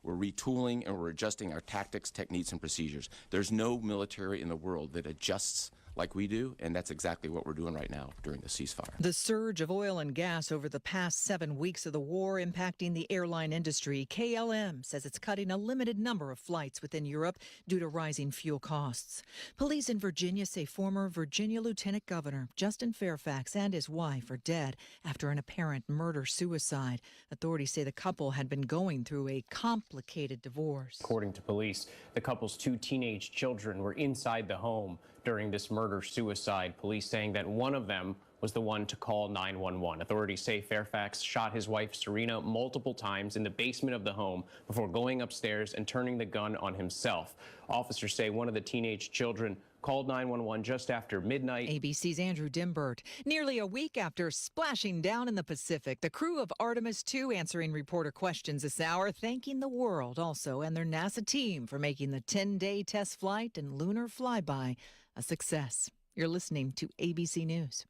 we're retooling, and we're adjusting our tactics, techniques, and procedures. There's no military in the world that adjusts like we do, and that's exactly what we're doing right now during the ceasefire. The surge of oil and gas over the past 7 weeks of the war impacting the airline industry. KLM says it's cutting a limited number of flights within Europe due to rising fuel costs. Police in Virginia say former Virginia Lieutenant Governor Justin Fairfax and his wife are dead after an apparent murder-suicide. Authorities say the couple had been going through a complicated divorce. According to police, the couple's 2 teenage children were inside the home during this murder-suicide. Police saying that one of them was the one to call 911. Authorities say Fairfax shot his wife Serena multiple times in the basement of the home before going upstairs and turning the gun on himself. Officers say one of the teenage children called 911 just after midnight. ABC's Andrew Dimbert. Nearly a week after splashing down in the Pacific, the crew of Artemis II answering reporter questions this hour, thanking the world also and their NASA team for making the 10-day test flight and lunar flyby a success. You're listening to ABC News.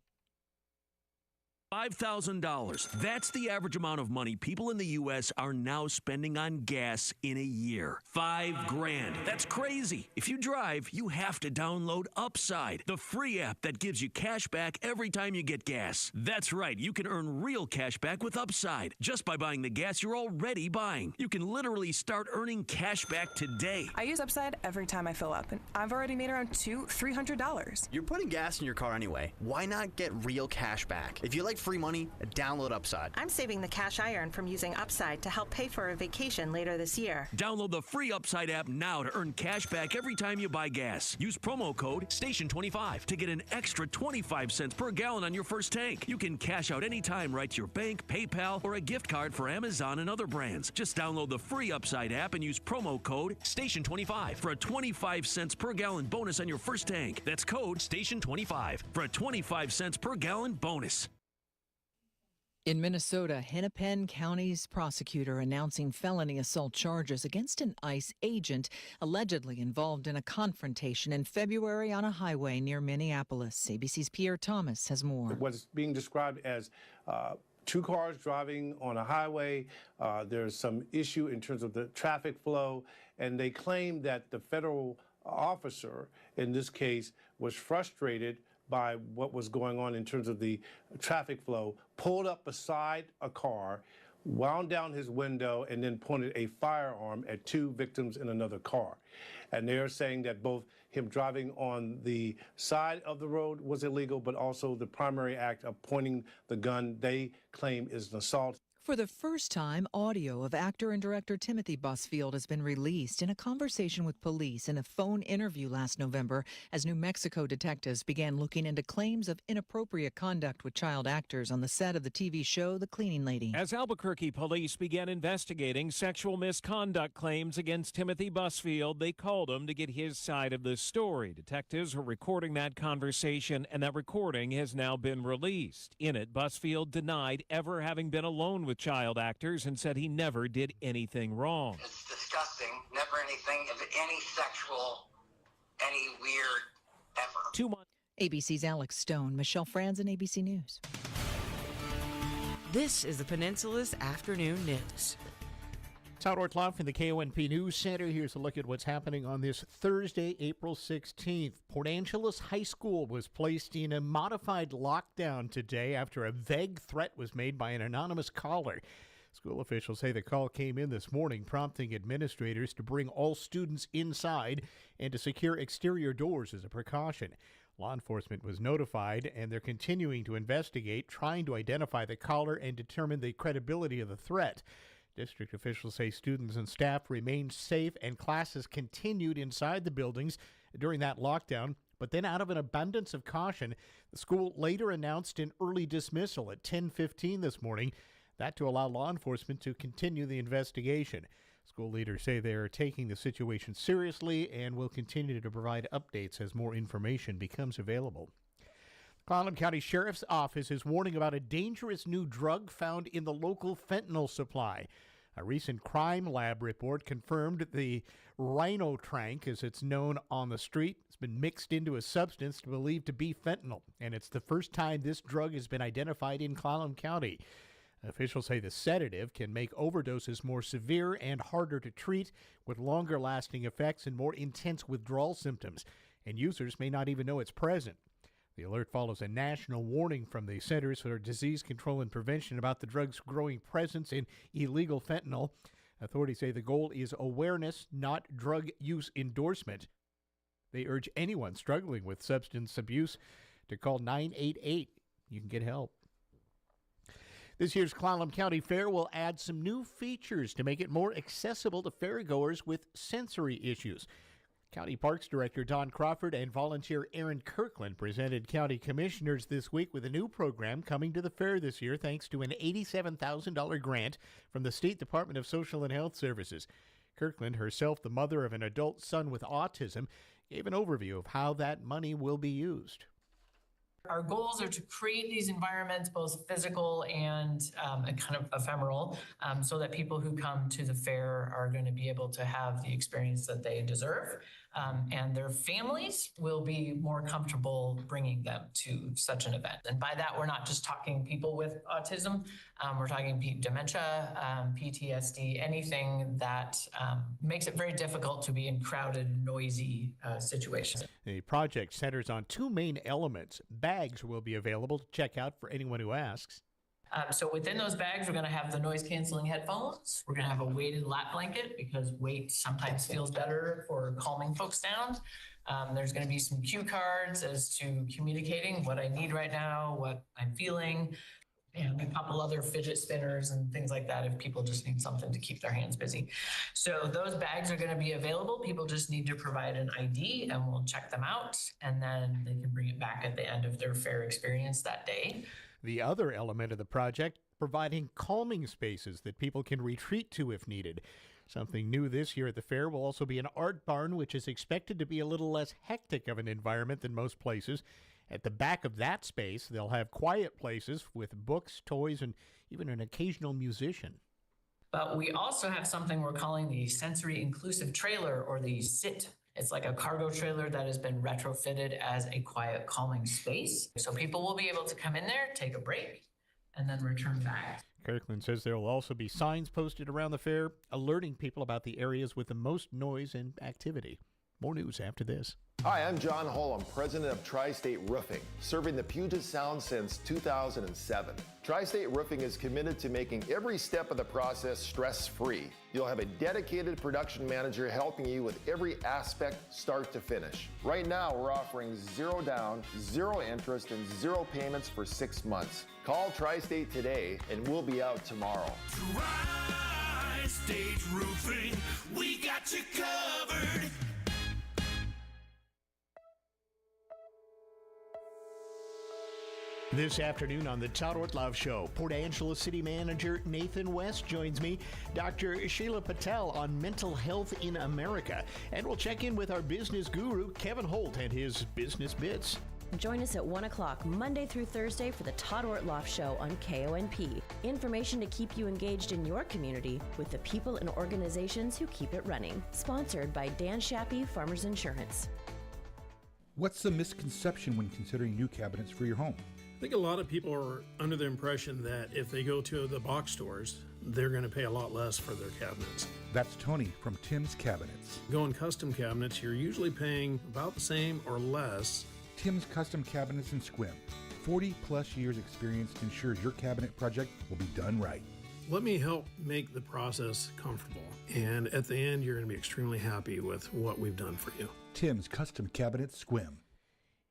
$5,000. That's the average amount of money people in the U.S. are now spending on gas in a year. $5,000. That's crazy. If you drive, you have to download Upside, the free app that gives you cash back every time you get gas. That's right. You can earn real cash back with Upside just by buying the gas you're already buying. You can literally start earning cash back today. I use Upside every time I fill up, and I've already made around $300. You're putting gas in your car anyway. Why not get real cash back? If you like free money, download Upside. I'm saving the cash I earn from using Upside to help pay for a vacation later this year. Download the free Upside app now to earn cash back every time you buy gas. Use promo code STATION25 to get an extra 25 cents per gallon on your first tank. You can cash out anytime right to your bank, PayPal, or a gift card for Amazon and other brands. Just download the free Upside app and use promo code STATION25 for a 25 cents per gallon bonus on your first tank. That's code STATION25 for a 25 cents per gallon bonus. In Minnesota, Hennepin County's prosecutor announcing felony assault charges against an ICE agent allegedly involved in a confrontation in February on a highway near Minneapolis. ABC's Pierre Thomas has more. What's being described as 2 cars driving on a highway. There's some issue in terms of the traffic flow, and they claim that the federal officer in this case was frustrated by what was going on in terms of the traffic flow, pulled up beside a car, wound down his window, and then pointed a firearm at 2 victims in another car. And they're saying that both him driving on the side of the road was illegal, but also the primary act of pointing the gun they claim is an assault. For the first time, audio of actor and director Timothy Busfield has been released in a conversation with police in a phone interview last November as New Mexico detectives began looking into claims of inappropriate conduct with child actors on the set of the TV show The Cleaning Lady. As Albuquerque police began investigating sexual misconduct claims against Timothy Busfield, they called him to get his side of the story. Detectives were recording that conversation, and that recording has now been released. In it, Busfield denied ever having been alone with child actors and said he never did anything wrong. It's disgusting. Never anything of any sexual, any weird, ever. 2 months. ABC's Alex Stone, Michelle Franzen, ABC News. This is the Peninsula's Afternoon News. Howard Law from the KONP News Center. Here's a look at what's happening on this Thursday, April 16th. Port Angeles High School was placed in a modified lockdown today after a vague threat was made by an anonymous caller. School officials say the call came in this morning, prompting administrators to bring all students inside and to secure exterior doors as a precaution. Law enforcement was notified, and they're continuing to investigate, trying to identify the caller and determine the credibility of the threat. District officials say students and staff remained safe and classes continued inside the buildings during that lockdown. But then, out of an abundance of caution, the school later announced an early dismissal at 10:15 this morning. That to allow law enforcement to continue the investigation. School leaders say they are taking the situation seriously and will continue to provide updates as more information becomes available. Konp County Sheriff's Office is warning about a dangerous new drug found in the local fentanyl supply. A recent crime lab report confirmed the rhinotrank, as it's known on the street, has been mixed into a substance believed to be fentanyl, and it's the first time this drug has been identified in Konp County. Officials say the sedative can make overdoses more severe and harder to treat, with longer-lasting effects and more intense withdrawal symptoms, and users may not even know it's present. The alert follows a national warning from the Centers for Disease Control and Prevention about the drug's growing presence in illegal fentanyl. Authorities say the goal is awareness, not drug use endorsement. They urge anyone struggling with substance abuse to call 988. You can get help. This year's Clallam County Fair will add some new features to make it more accessible to fairgoers with sensory issues. County Parks Director Don Crawford and volunteer Aaron Kirkland presented county commissioners this week with a new program coming to the fair this year thanks to an $87,000 grant from the State Department of Social and Health Services. Kirkland, herself the mother of an adult son with autism, gave an overview of how that money will be used. Our goals are to create these environments, both physical and kind of ephemeral, so that people who come to the fair are going to be able to have the experience that they deserve. And their families will be more comfortable bringing them to such an event. And by that, we're not just talking people with autism. We're talking dementia, PTSD, anything that makes it very difficult to be in crowded, noisy situations. The project centers on two main elements. Bags will be available to check out for anyone who asks. So within those bags, we're going to have the noise-canceling headphones. We're going to have a weighted lap blanket because weight sometimes feels better for calming folks down. There's going to be some cue cards as to communicating what I need right now, what I'm feeling, and a couple other fidget spinners and things like that if people just need something to keep their hands busy. So those bags are going to be available. People just need to provide an ID and we'll check them out, and then they can bring it back at the end of their fair experience that day. The other element of the project, providing calming spaces that people can retreat to if needed. Something new this year at the fair will also be an art barn, which is expected to be a little less hectic of an environment than most places. At the back of that space, they'll have quiet places with books, toys, and even an occasional musician. But we also have something we're calling the sensory inclusive trailer, or the SIT. It's like a cargo trailer that has been retrofitted as a quiet, calming space. So people will be able to come in there, take a break, and then return back. Kirkland says there will also be signs posted around the fair, alerting people about the areas with the most noise and activity. More news after this. Hi, I'm John Holm, president of Tri-State Roofing, serving the Puget Sound since 2007. Tri-State Roofing is committed to making every step of the process stress-free. You'll have a dedicated production manager helping you with every aspect, start to finish. Right now, we're offering 0 down, 0 interest, and 0 payments for 6 months. Call Tri-State today, and we'll be out tomorrow. Tri-State Roofing, we got you covered. This afternoon on the Todd Ortloff Show, Port Angeles City Manager Nathan West joins me, Dr. Sheila Patel on mental health in America, and we'll check in with our business guru, Kevin Holt, and his business bits. Join us at 1 o'clock Monday through Thursday for the Todd Ortloff Show on KONP. Information to keep you engaged in your community with the people and organizations who keep it running. Sponsored by Dan Shappy, Farmers Insurance. What's the misconception when considering new cabinets for your home? I think a lot of people are under the impression that if they go to the box stores, they're going to pay a lot less for their cabinets. That's Tony from Tim's Cabinets. Going custom cabinets, you're usually paying about the same or less. Tim's Custom Cabinets in Sequim. 40 plus years experience ensures your cabinet project will be done right. Let me help make the process comfortable. And at the end, you're going to be extremely happy with what we've done for you. Tim's Custom Cabinets, Sequim.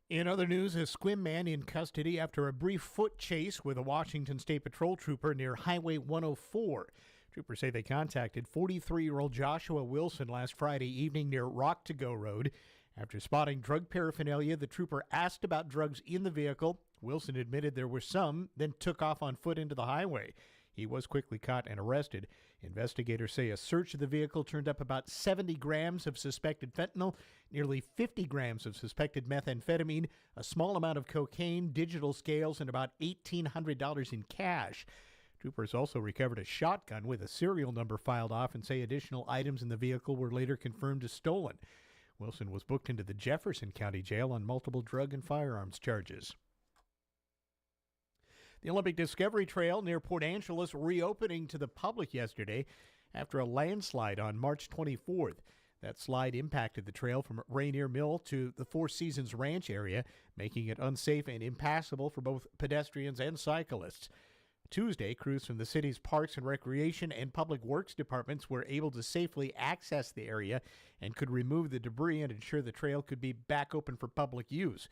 In other news, a Sequim man in custody after a brief foot chase with a Washington State Patrol trooper near Highway 104. Troopers say they contacted 43-year-old Joshua Wilson last Friday evening near Rock to Go Road. After spotting drug paraphernalia, the trooper asked about drugs in the vehicle. Wilson admitted there were some, then took off on foot into the highway. He was quickly caught and arrested. Investigators say a search of the vehicle turned up about 70 grams of suspected fentanyl, nearly 50 grams of suspected methamphetamine, a small amount of cocaine, digital scales, and about $1,800 in cash. Troopers also recovered a shotgun with a serial number filed off and say additional items in the vehicle were later confirmed as stolen. Wilson was booked into the Jefferson County Jail on multiple drug and firearms charges. The Olympic Discovery Trail near Port Angeles reopening to the public yesterday after a landslide on March 24th. That slide impacted the trail from Rainier Mill to the Four Seasons Ranch area, making it unsafe and impassable for both pedestrians and cyclists. Tuesday, crews from the city's Parks and Recreation and Public Works departments were able to safely access the area and could remove the debris and ensure the trail could be back open for public use.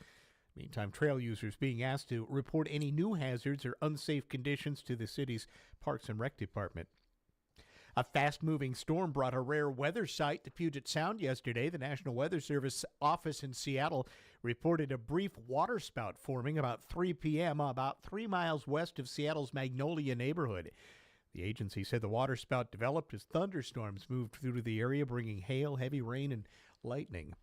Meantime, trail users being asked to report any new hazards or unsafe conditions to the city's Parks and Rec department. A fast-moving storm brought a rare weather sight to Puget Sound yesterday. The National Weather Service office in Seattle reported a brief waterspout forming about 3 p.m. about 3 miles west of Seattle's Magnolia neighborhood. The agency said the waterspout developed as thunderstorms moved through the area, bringing hail, heavy rain, and lightning.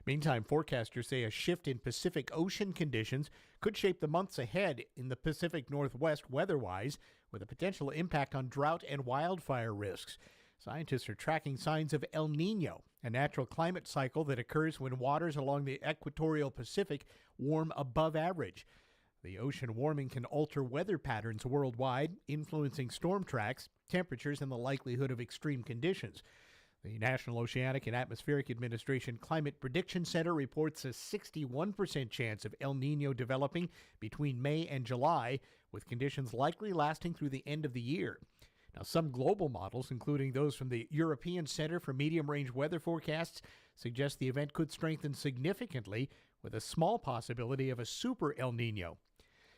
Meantime, forecasters say a shift in Pacific Ocean conditions could shape the months ahead in the Pacific Northwest weather-wise, with a potential impact on drought and wildfire risks. Scientists are tracking signs of El Nino, a natural climate cycle that occurs when waters along the equatorial Pacific warm above average. The ocean warming can alter weather patterns worldwide, influencing storm tracks, temperatures, and the likelihood of extreme conditions. The National Oceanic and Atmospheric Administration Climate Prediction Center reports a 61% chance of El Nino developing between May and July, with conditions likely lasting through the end of the year. Now, some global models, including those from the European Center for Medium-Range Weather Forecasts, suggest the event could strengthen significantly, with a small possibility of a super El Nino.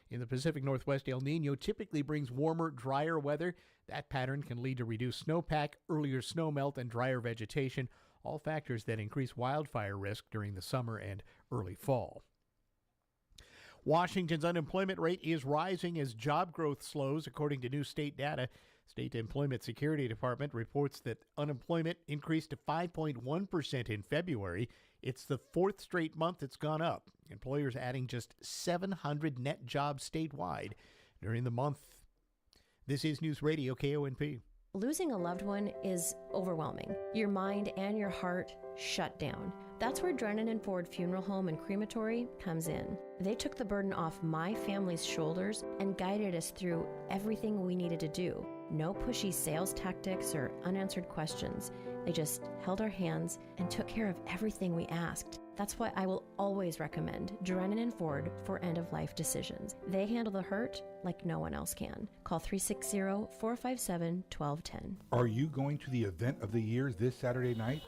In the Pacific Northwest, El Nino typically brings warmer, drier weather. That pattern can lead to reduced snowpack, earlier snowmelt, and drier vegetation, all factors that increase wildfire risk during the summer and early fall. Washington's unemployment rate is rising as job growth slows, according to new state data. State Employment Security Department reports that unemployment increased to 5.1% in February. It's the fourth straight month it's gone up. Employers adding just 700 net jobs statewide during the month. This is News Radio KONP. Losing a loved one is overwhelming. Your mind and your heart shut down. That's where Drennan and Ford Funeral Home and Crematory comes in. They took the burden off my family's shoulders and guided us through everything we needed to do. No pushy sales tactics or unanswered questions. They just held our hands and took care of everything we asked. That's why I will always recommend Drennan and Ford for end-of-life decisions. They handle the hurt like no one else can. Call 360-457-1210. Are you going to the event of the year this Saturday night?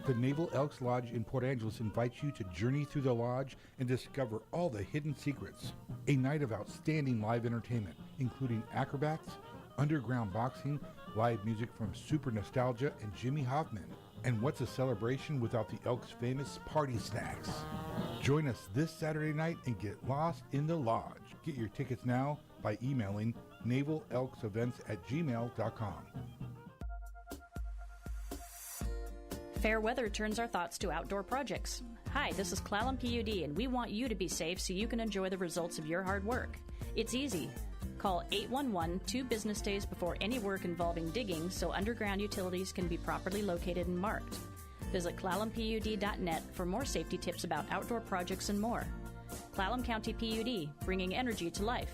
The Naval Elks Lodge in Port Angeles invites you to journey through the lodge and discover all the hidden secrets. A night of outstanding live entertainment, including acrobats, underground boxing, live music from Super Nostalgia and Jimmy Hoffman. And what's a celebration without the Elks' famous party snacks? Join us this Saturday night and get lost in the lodge. Get your tickets now by emailing navalelksevents@gmail.com. Fair weather turns our thoughts to outdoor projects. Hi, this is Clallam PUD, and we want you to be safe so you can enjoy the results of your hard work. It's easy. Call 811 2 business days before any work involving digging so underground utilities can be properly located and marked. Visit clallampud.net for more safety tips about outdoor projects and more. Clallam County PUD, bringing energy to life.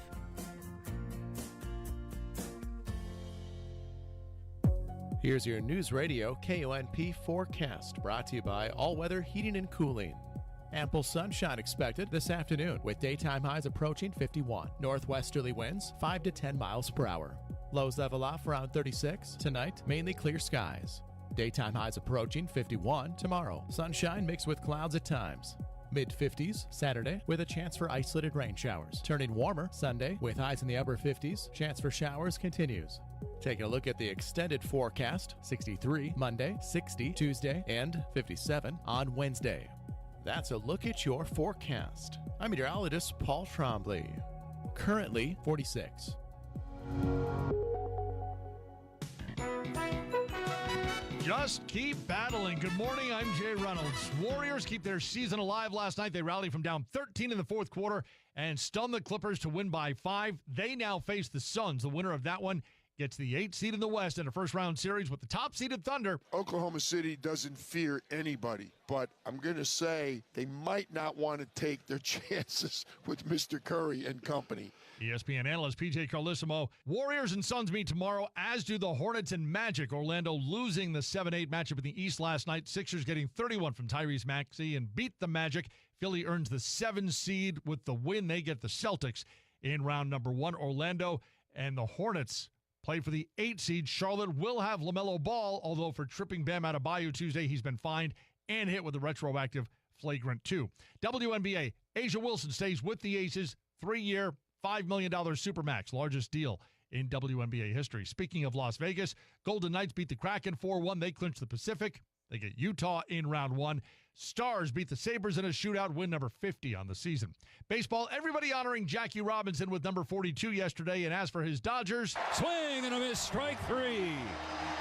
Here's your News Radio KONP forecast, brought to you by All Weather Heating and Cooling. Ample sunshine expected this afternoon, with daytime highs approaching 51. Northwesterly winds 5 to 10 miles per hour. Lows level off around 36. Tonight, mainly clear skies. Daytime highs approaching 51 tomorrow. Sunshine mixed with clouds at times. Mid-50s Saturday with a chance for isolated rain showers. Turning warmer Sunday with highs in the upper 50s. Chance for showers continues. Taking a look at the extended forecast, 63 Monday, 60 Tuesday, and 57 on Wednesday. That's a look at your forecast. I'm meteorologist Paul Trombley. Currently 46. Just keep battling. Good morning, I'm Jay Reynolds. Warriors keep their season alive last night. They rallied from down 13 in the fourth quarter and stunned the Clippers to win by 5. They now face the Suns, the winner of that one, gets the 8th seed in the West in a first-round series with the top-seeded Thunder. Oklahoma City doesn't fear anybody, but I'm going to say they might not want to take their chances with Mr. Curry and company. ESPN analyst PJ Carlissimo. Warriors and Suns meet tomorrow, as do the Hornets and Magic. Orlando losing the 7-8 matchup in the East last night. Sixers getting 31 from Tyrese Maxey and beat the Magic. Philly earns the 7 seed with the win. They get the Celtics in round number 1. Orlando and the Hornets play for the 8 seed. Charlotte will have LaMelo Ball, although for tripping Bam Adebayo Tuesday, he's been fined and hit with a retroactive flagrant 2. WNBA, Asia Wilson stays with the Aces, 3-year, $5 million Supermax, largest deal in WNBA history. Speaking of Las Vegas, Golden Knights beat the Kraken 4-1. They clinch the Pacific. They get Utah in round 1. Stars beat the Sabres in a shootout, win number 50 on the season. Baseball, everybody honoring Jackie Robinson with number 42 yesterday. And as for his Dodgers, swing and a miss, strike 3.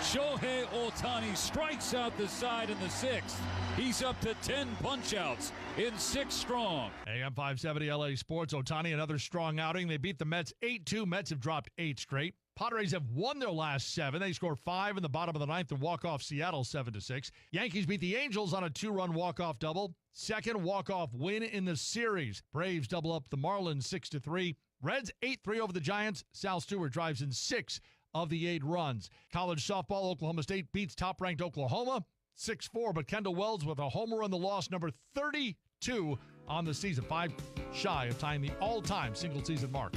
Shohei Ohtani strikes out the side in the 6th. He's up to 10 punch-outs in 6 strong. AM 570 LA Sports, Ohtani another strong outing. They beat the Mets 8-2. Mets have dropped 8 straight. Padres have won their last 7. They scored 5 in the bottom of the 9th to walk off Seattle 7-6. Yankees beat the Angels on a 2-run walk-off double. Second walk-off win in the series. Braves double up the Marlins 6-3. Reds 8-3 over the Giants. Sal Stewart drives in 6 of the 8 runs. College softball, Oklahoma State beats top-ranked Oklahoma 6-4, but Kendall Wells with a homer in the loss, number 32 on the season, 5 shy of tying the all-time single-season mark.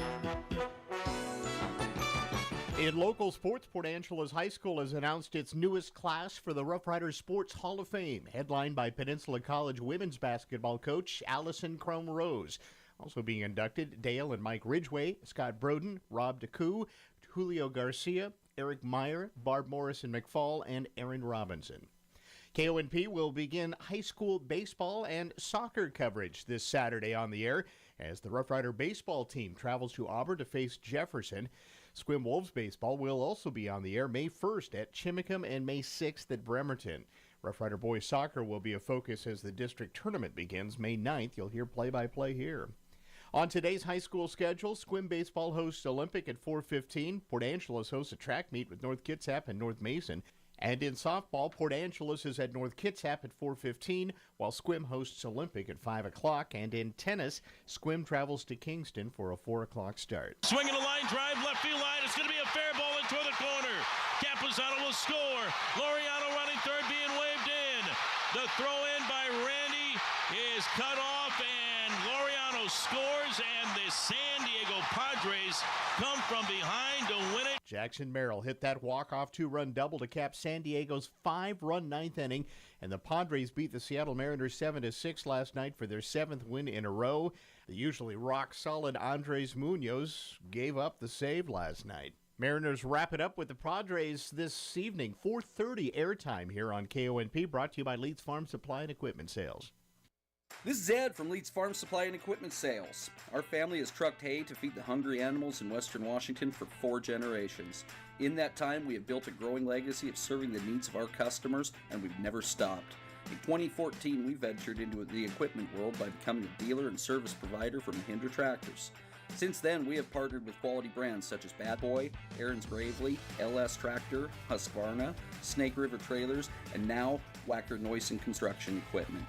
In local sports, Port Angeles High School has announced its newest class for the Rough Riders Sports Hall of Fame, headlined by Peninsula College women's basketball coach Allison Crome-Rose. Also being inducted, Dale and Mike Ridgway, Scott Broden, Rob DeCou, Julio Garcia, Eric Meyer, Barb Morrison-McFall, and Aaron Robinson. KONP will begin high school baseball and soccer coverage this Saturday on the air as the Rough Rider baseball team travels to Auburn to face Jefferson. Squim Wolves baseball will also be on the air May 1st at Chimicum and May 6th at Bremerton. Rough Rider boys soccer will be a focus as the district tournament begins May 9th. You'll hear play-by-play here. On today's high school schedule, Squim baseball hosts Olympic at 4:15. Port Angeles hosts a track meet with North Kitsap and North Mason. And in softball, Port Angeles is at North Kitsap at 4:15, while Squim hosts Olympic at 5 o'clock. And in tennis, Squim travels to Kingston for a 4 o'clock start. Swinging a line drive, left field line. It's going to be a fair ball into the corner. Campuzano will score. Laureano running third, being waved in. The throw in by Randy is cut off, and Laureano scores, and the San Diego Padres come from behind to win it. Jackson Merrill hit that walk-off 2-run double to cap San Diego's 5-run 9th inning, and the Padres beat the Seattle Mariners 7-6 last night for their 7th win in a row. The usually rock-solid Andres Munoz gave up the save last night. Mariners wrap it up with the Padres this evening, 4:30 airtime here on KONP, brought to you by Leeds Farm Supply and Equipment Sales. This is Ed from Leeds Farm Supply and Equipment Sales. Our family has trucked hay to feed the hungry animals in western Washington for 4 generations. In that time, we have built a growing legacy of serving the needs of our customers, and we've never stopped. In 2014, we ventured into the equipment world by becoming a dealer and service provider for Mahindra Tractors. Since then, we have partnered with quality brands such as Bad Boy, Aaron's Gravely, LS Tractor, Husqvarna, Snake River Trailers, and now Wacker Noyson Construction Equipment.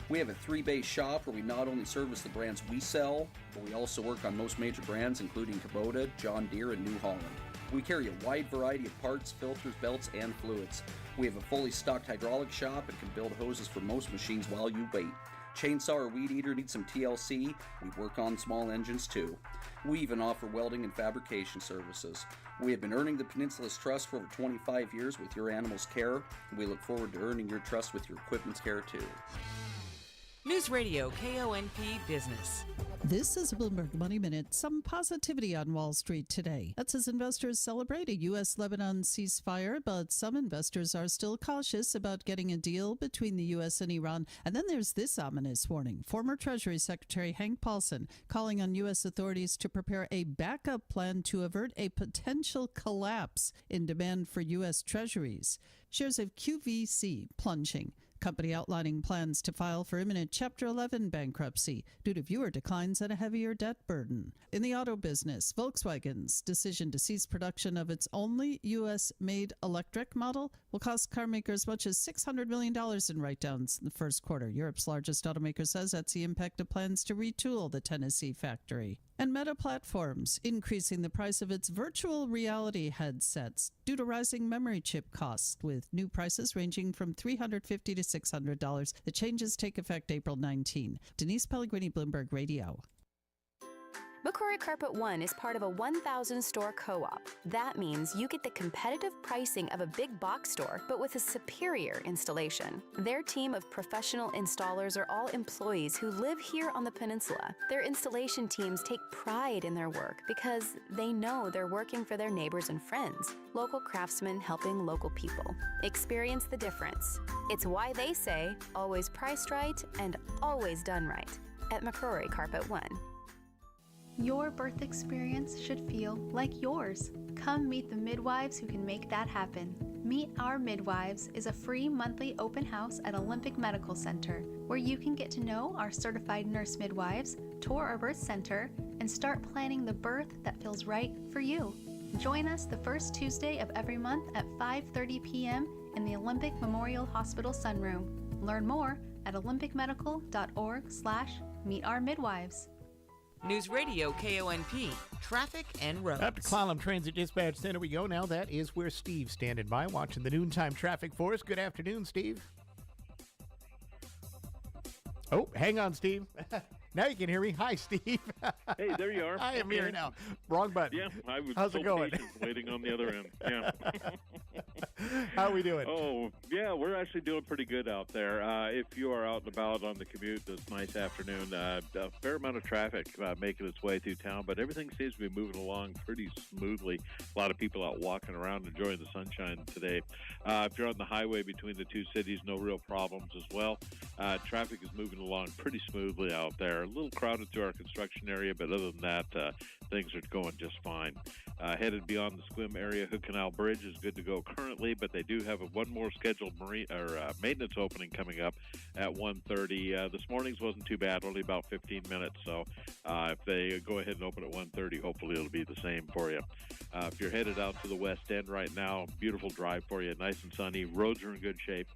We have a 3-base shop where we not only service the brands we sell, but we also work on most major brands including Kubota, John Deere, and New Holland. We carry a wide variety of parts, filters, belts, and fluids. We have a fully stocked hydraulic shop and can build hoses for most machines while you wait. Chainsaw or weed eater needs some TLC, we work on small engines too. We even offer welding and fabrication services. We have been earning the Peninsula's trust for over 25 years with your animal's care, and we look forward to earning your trust with your equipment's care too. News Radio KONP Business. This is a Bloomberg Money Minute. Some positivity on Wall Street today. That's as investors celebrate a U.S.-Lebanon ceasefire, but some investors are still cautious about getting a deal between the U.S. and Iran. And then there's this ominous warning. Former Treasury Secretary Hank Paulson calling on U.S. authorities to prepare a backup plan to avert a potential collapse in demand for U.S. treasuries. Shares of QVC plunging. company outlining plans to file for imminent Chapter 11 bankruptcy due to viewer declines and a heavier debt burden. In the auto business, Volkswagen's decision to cease production of its only U.S.-made electric model will cost car makers as much as $600 million in write-downs in the first quarter. Europe's largest automaker says that's the impact of plans to retool the Tennessee factory. And Meta Platforms increasing the price of its virtual reality headsets due to rising memory chip costs, with new prices ranging from $350 to $600. The changes take effect April 19. Denise Pellegrini, Bloomberg Radio. McCrory Carpet One is part of a 1,000-store co-op. That means you get the competitive pricing of a big box store, but with a superior installation. Their team of professional installers are all employees who live here on the peninsula. Their installation teams take pride in their work because they know they're working for their neighbors and friends, local craftsmen helping local people. Experience the difference. It's why they say, always priced right and always done right at McCrory Carpet One. Your birth experience should feel like yours. Come meet the midwives who can make that happen. Meet Our Midwives is a free monthly open house at Olympic Medical Center, where you can get to know our certified nurse midwives, tour our birth center, and start planning the birth that feels right for you. Join us the first Tuesday of every month at 5:30 p.m. in the Olympic Memorial Hospital Sunroom. Learn more at olympicmedical.org/meetourmidwives. News Radio KONP, traffic and roads. Up to Clallam Transit Dispatch Center we go now. That is where Steve's standing by, watching the noontime traffic for us. Good afternoon, Steve. Oh, hang on, Steve. Now you can hear me. Hi, Steve. Hey, there you are. I am here now. Wrong button. Yeah, I was How's so it going? patient waiting on the other end. Yeah. How are we doing? Oh, yeah, we're actually doing pretty good out there. If you are out and about on the commute this nice afternoon, a fair amount of traffic making its way through town, but everything seems to be moving along pretty smoothly. A lot of people out walking around, enjoying the sunshine today. If you're on the highway between the two cities, no real problems as well. Traffic is moving along pretty smoothly out there. A little crowded through our construction area, but other than that, things are going just fine. Headed beyond the Squim area, Hood Canal Bridge is good to go currently, but they do have one more scheduled maintenance opening coming up at 1:30. This morning's wasn't too bad, only about 15 minutes, so if they go ahead and open at 1:30, hopefully it'll be the same for you. If you're headed out to the west end right now, beautiful drive for you, nice and sunny. Roads are in good shape.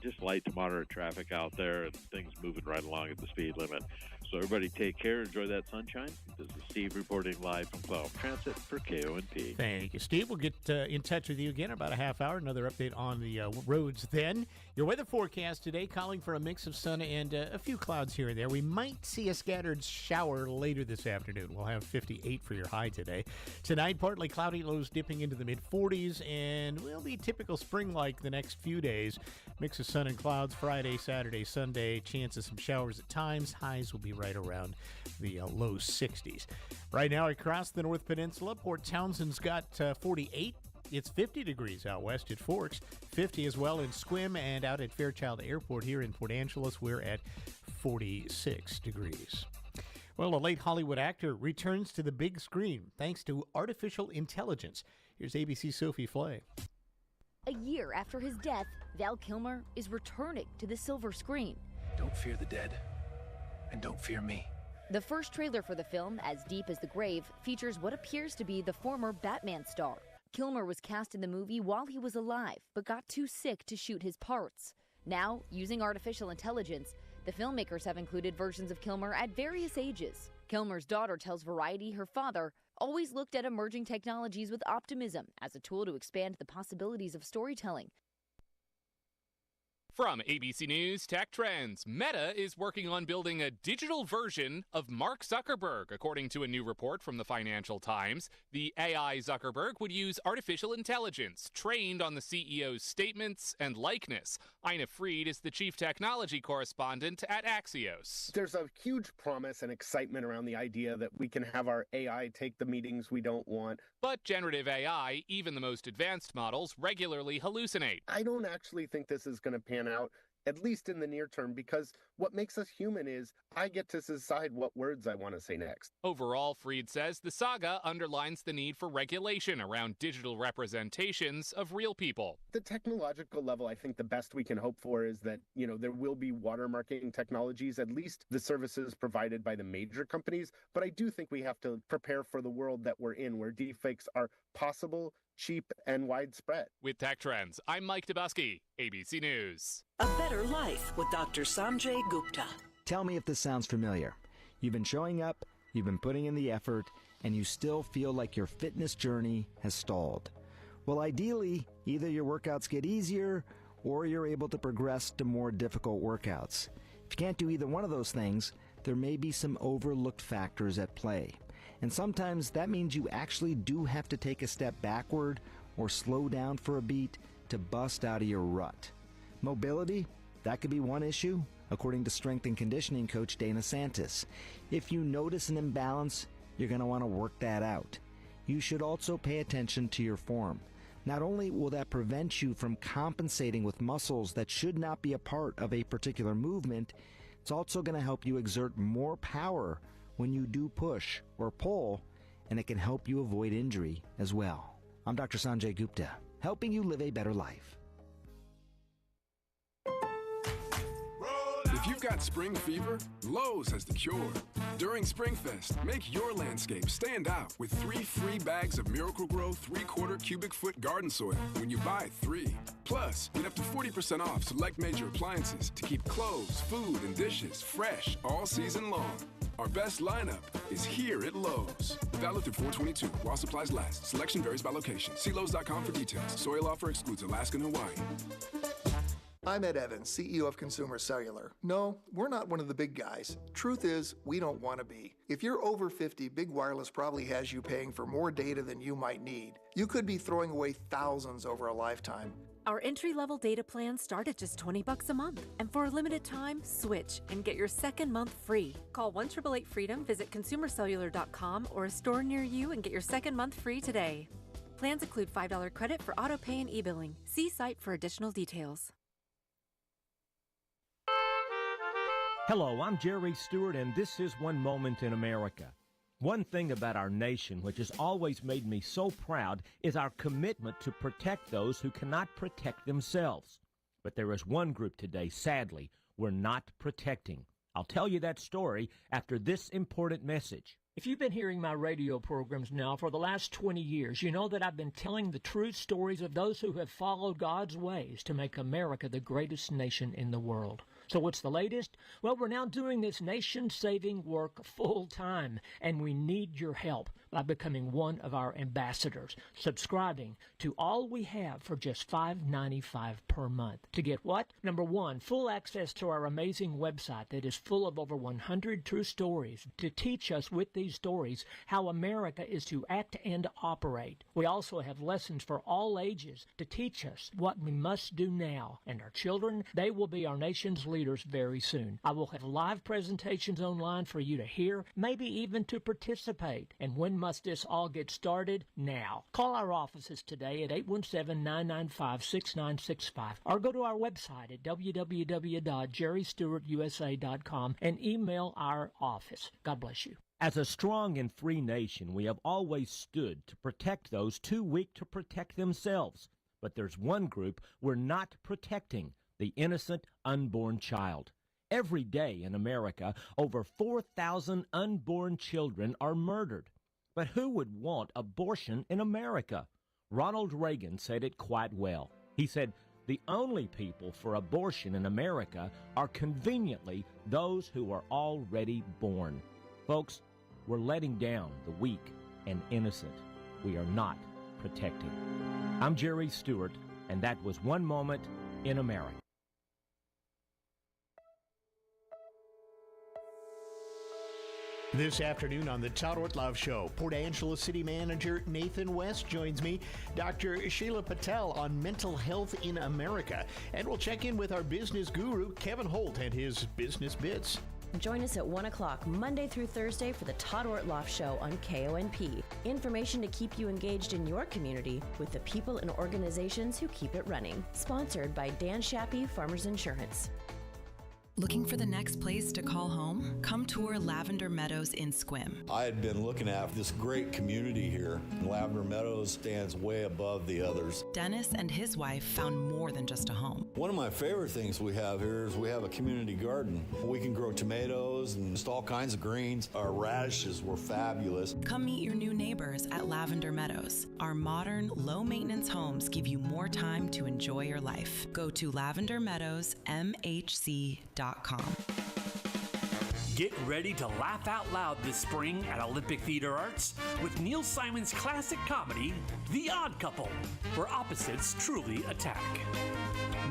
Just light to moderate traffic out there, and things moving right along at the speed limit. So everybody take care, enjoy that sunshine. This is Steve reporting live from Clallam Transit for KONP. Thank you, Steve. We'll get in touch with you again in about a half hour. Another update on the roads then. Your weather forecast today calling for a mix of sun and a few clouds here and there. We might see a scattered shower later this afternoon. We'll have 58 for your high today. Tonight, partly cloudy, lows dipping into the mid-40s, and will be typical spring-like the next few days. Mix of sun and clouds Friday, Saturday, Sunday. Chance of some showers at times. Highs will be right around the low 60s. Right now across the North Peninsula, Port Townsend's got 48. It's 50 degrees out west at Forks, 50 as well in Squim, and out at Fairchild Airport here in Port Angeles, we're at 46 degrees. Well, a late Hollywood actor returns to the big screen thanks to artificial intelligence. Here's ABC's Sophie Flay. A year after his death, Val Kilmer is returning to the silver screen. Don't fear the dead, and don't fear me. The first trailer for the film, As Deep as the Grave, features what appears to be the former Batman star. Kilmer was cast in the movie while he was alive, but got too sick to shoot his parts. Now, using artificial intelligence, the filmmakers have included versions of Kilmer at various ages. Kilmer's daughter tells Variety her father always looked at emerging technologies with optimism as a tool to expand the possibilities of storytelling. From ABC News Tech Trends, Meta is working on building a digital version of Mark Zuckerberg. According to a new report from the Financial Times, the AI Zuckerberg would use artificial intelligence trained on the CEO's statements and likeness. Ina Fried is the chief technology correspondent at Axios. There's a huge promise and excitement around the idea that we can have our AI take the meetings we don't want. But generative AI, even the most advanced models, regularly hallucinate. I don't actually think this is going to pan out. at least in the near term, because what makes us human is I get to decide what words I want to say next. Overall, Fried says the saga underlines the need for regulation around digital representations of real people. The technological level, I think the best we can hope for is that, there will be watermarking technologies, at least the services provided by the major companies. But I do think we have to prepare for the world that we're in, where deepfakes are possible, cheap, and widespread. With Tech Trends, I'm Mike Dubusky, ABC News. A Better Life with Dr. Sanjay Gupta. Tell me if this sounds familiar. You've been showing up, you've been putting in the effort, and you still feel like your fitness journey has stalled. Well, ideally, either your workouts get easier or you're able to progress to more difficult workouts. If you can't do either one of those things, there may be some overlooked factors at play. And sometimes that means you actually do have to take a step backward or slow down for a beat to bust out of your rut. Mobility, that could be one issue, according to strength and conditioning coach Dana Santis. If you notice an imbalance, you're going to want to work that out. You should also pay attention to your form. Not only will that prevent you from compensating with muscles that should not be a part of a particular movement, it's also going to help you exert more power when you do push or pull, and it can help you avoid injury as well. I'm Dr. Sanjay Gupta, helping you live a better life. If you've got spring fever, Lowe's has the cure. During SpringFest, make your landscape stand out with 3 free bags of Miracle-Gro 3/4 cubic foot garden soil when you buy 3. Plus, get up to 40% off select major appliances to keep clothes, food, and dishes fresh all season long. Our best lineup is here at Lowe's. Valid through 4/22 while supplies last. Selection varies by location. See Lowe's.com for details. Soil offer excludes Alaska and Hawaii. I'm Ed Evans, CEO of Consumer Cellular. No, we're not one of the big guys. Truth is, we don't want to be. If you're over 50, Big Wireless probably has you paying for more data than you might need. You could be throwing away thousands over a lifetime. Our entry-level data plans start at just $20 a month. And for a limited time, switch and get your second month free. Call 1-888-FREEDOM, visit consumercellular.com or a store near you and get your second month free today. Plans include $5 credit for auto pay and e-billing. See site for additional details. Hello, I'm Jerry Stewart, and this is One Moment in America. One thing about our nation, which has always made me so proud, is our commitment to protect those who cannot protect themselves. But there is one group today, sadly, we're not protecting. I'll tell you that story after this important message. If you've been hearing my radio programs now for the last 20 years, you know that I've been telling the true stories of those who have followed God's ways to make America the greatest nation in the world. So what's the latest? Well, we're now doing this nation-saving work full-time, and we need your help by becoming one of our ambassadors, subscribing to All We Have for just $5.95 per month. To get what? Number one, full access to our amazing website that is full of over 100 true stories to teach us with these stories how America is to act and operate. We also have lessons for all ages to teach us what we must do now. And our children, they will be our nation's leaders very soon. I will have live presentations online for you to hear, maybe even to participate. And when must this all get started? Now. Call our offices today at 817-995-6965 or go to our website at www.jerrystewartusa.com and email our office. God bless you. As a strong and free nation, we have always stood to protect those too weak to protect themselves. But there's one group we're not protecting, the innocent unborn child. Every day in America, over 4,000 unborn children are murdered. But who would want abortion in America? Ronald Reagan said it quite well. He said, the only people for abortion in America are conveniently those who are already born. Folks, we're letting down the weak and innocent. We are not protecting. I'm Jerry Stewart, and that was One Moment in America. This afternoon on the Todd Ortloff Show, Port Angeles City Manager Nathan West joins me, Dr. Sheila Patel on mental health in America, and we'll check in with our business guru, Kevin Holt, and his business bits. Join us at 1 o'clock Monday through Thursday for the Todd Ortloff Show on KONP. Information to keep you engaged in your community with the people and organizations who keep it running. Sponsored by Dan Shappy, Farmers Insurance. Looking for the next place to call home? Come tour Lavender Meadows in Sequim. I had been looking at this great community here. Lavender Meadows stands way above the others. Dennis and his wife found more than just a home. One of my favorite things we have here is we have a community garden. We can grow tomatoes and just all kinds of greens. Our radishes were fabulous. Come meet your new neighbors at Lavender Meadows. Our modern, low-maintenance homes give you more time to enjoy your life. Go to lavendermeadowsmhc.com. Get ready to laugh out loud this spring at Olympic Theater Arts with Neil Simon's classic comedy, The Odd Couple, where opposites truly attack.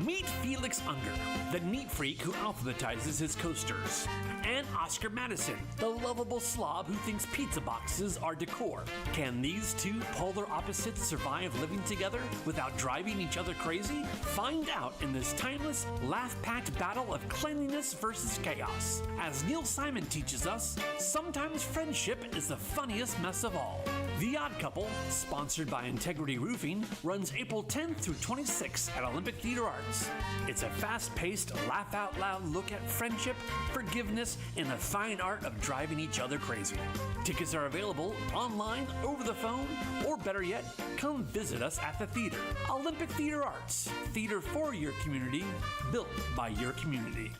Meet Felix Unger, the neat freak who alphabetizes his coasters, and Oscar Madison, the lovable slob who thinks pizza boxes are decor. Can these two polar opposites survive living together without driving each other crazy? Find out in this timeless, laugh-packed battle of cleanliness versus chaos. As Neil Simon teaches us, sometimes friendship is the funniest mess of all. The Odd Couple, sponsored by Integrity Roofing, runs April 10th through 26th at Olympic Theater Arts. It's a fast-paced, laugh-out-loud look at friendship, forgiveness, and the fine art of driving each other crazy. Tickets are available online, over the phone, or better yet, come visit us at the theater. Olympic Theater Arts, theater for your community, built by your community.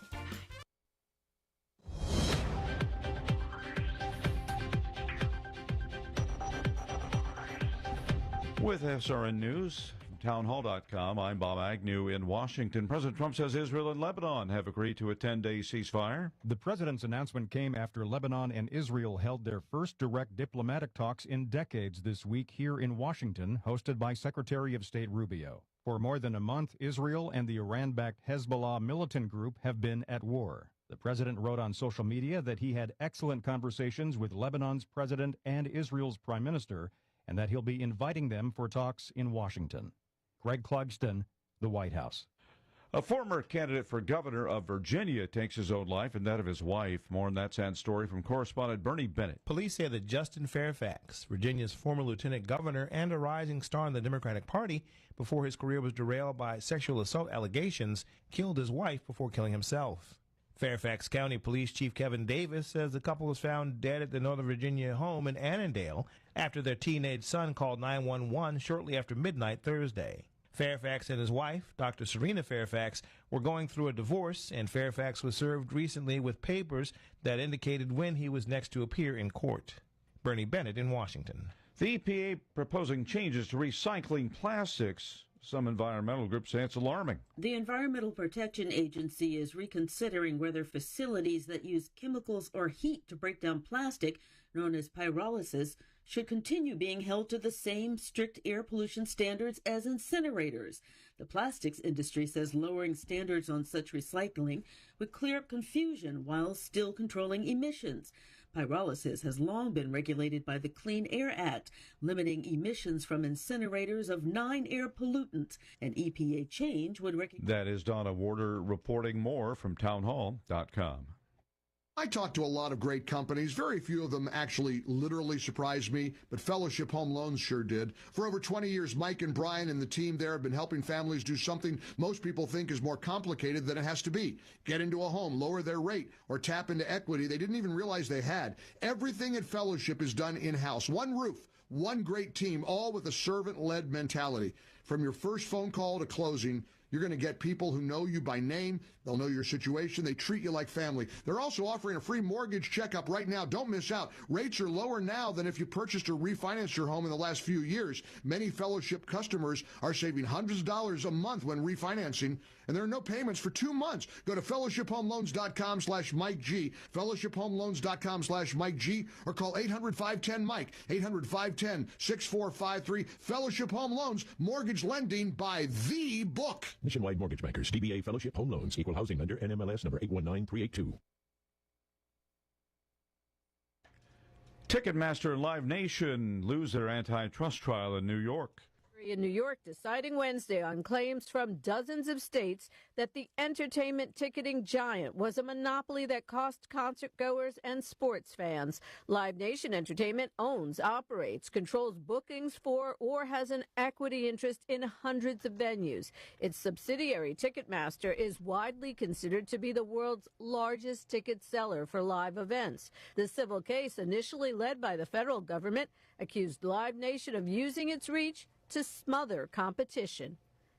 With SRN News, townhall.com, I'm Bob Agnew in Washington. President Trump says Israel and Lebanon have agreed to a 10-day ceasefire. The president's announcement came after Lebanon and Israel held their first direct diplomatic talks in decades this week here in Washington, hosted by Secretary of State Rubio. For more than a month, Israel and the Iran-backed Hezbollah militant group have been at war. The president wrote on social media that he had excellent conversations with Lebanon's president and Israel's prime minister, and that he'll be inviting them for talks in Washington. Greg Clugston, the White House. A former candidate for governor of Virginia takes his own life and that of his wife. More on that sad story from correspondent Bernie Bennett. Police say that Justin Fairfax, Virginia's former lieutenant governor and a rising star in the Democratic Party before his career was derailed by sexual assault allegations, killed his wife before killing himself. Fairfax County Police Chief Kevin Davis says the couple was found dead at the Northern Virginia home in Annandale after their teenage son called 911 shortly after midnight Thursday. Fairfax and his wife, Dr. Serena Fairfax, were going through a divorce, and Fairfax was served recently with papers that indicated when he was next to appear in court. Bernie Bennett in Washington. The EPA proposing changes to recycling plastics. Some environmental groups say it's alarming. The Environmental Protection Agency is reconsidering whether facilities that use chemicals or heat to break down plastic, known as pyrolysis, should continue being held to the same strict air pollution standards as incinerators. The plastics industry says lowering standards on such recycling would clear up confusion while still controlling emissions. Pyrolysis has long been regulated by the Clean Air Act, limiting emissions from incinerators of 9 air pollutants. An EPA change would recognize. That is Donna Warder reporting. More from townhall.com. I talked to a lot of great companies. Very few of them actually literally surprised me, but Fellowship Home Loans sure did. For over 20 years, Mike and Brian and the team there have been helping families do something most people think is more complicated than it has to be. Get into a home, lower their rate, or tap into equity they didn't even realize they had. Everything at Fellowship is done in-house. One roof, one great team, all with a servant-led mentality. From your first phone call to closing, you're going to get people who know you by name. They'll know your situation. They treat you like family. They're also offering a free mortgage checkup right now. Don't miss out. Rates are lower now than if you purchased or refinanced your home in the last few years. Many Fellowship customers are saving hundreds of dollars a month when refinancing, and there are no payments for 2 months. Go to fellowshiphomeloans.com/Mike G, fellowshiphomeloans.com/Mike G, or call 800-510-MIKE, 800-510-6453. Fellowship Home Loans, mortgage lending by the book. Nationwide Mortgage Bankers, DBA Fellowship Home Loans, Equal Housing Lender, NMLS number 819382. Ticketmaster and Live Nation lose their antitrust trial in New York. in New York deciding Wednesday on claims from dozens of states that the entertainment ticketing giant was a monopoly that cost concert goers and sports fans. Live Nation Entertainment owns, operates, controls bookings for, or has an equity interest in hundreds of venues. Its subsidiary, Ticketmaster, is widely considered to be the world's largest ticket seller for live events. The civil case, initially led by the federal government, accused Live Nation of using its reach to smother competition.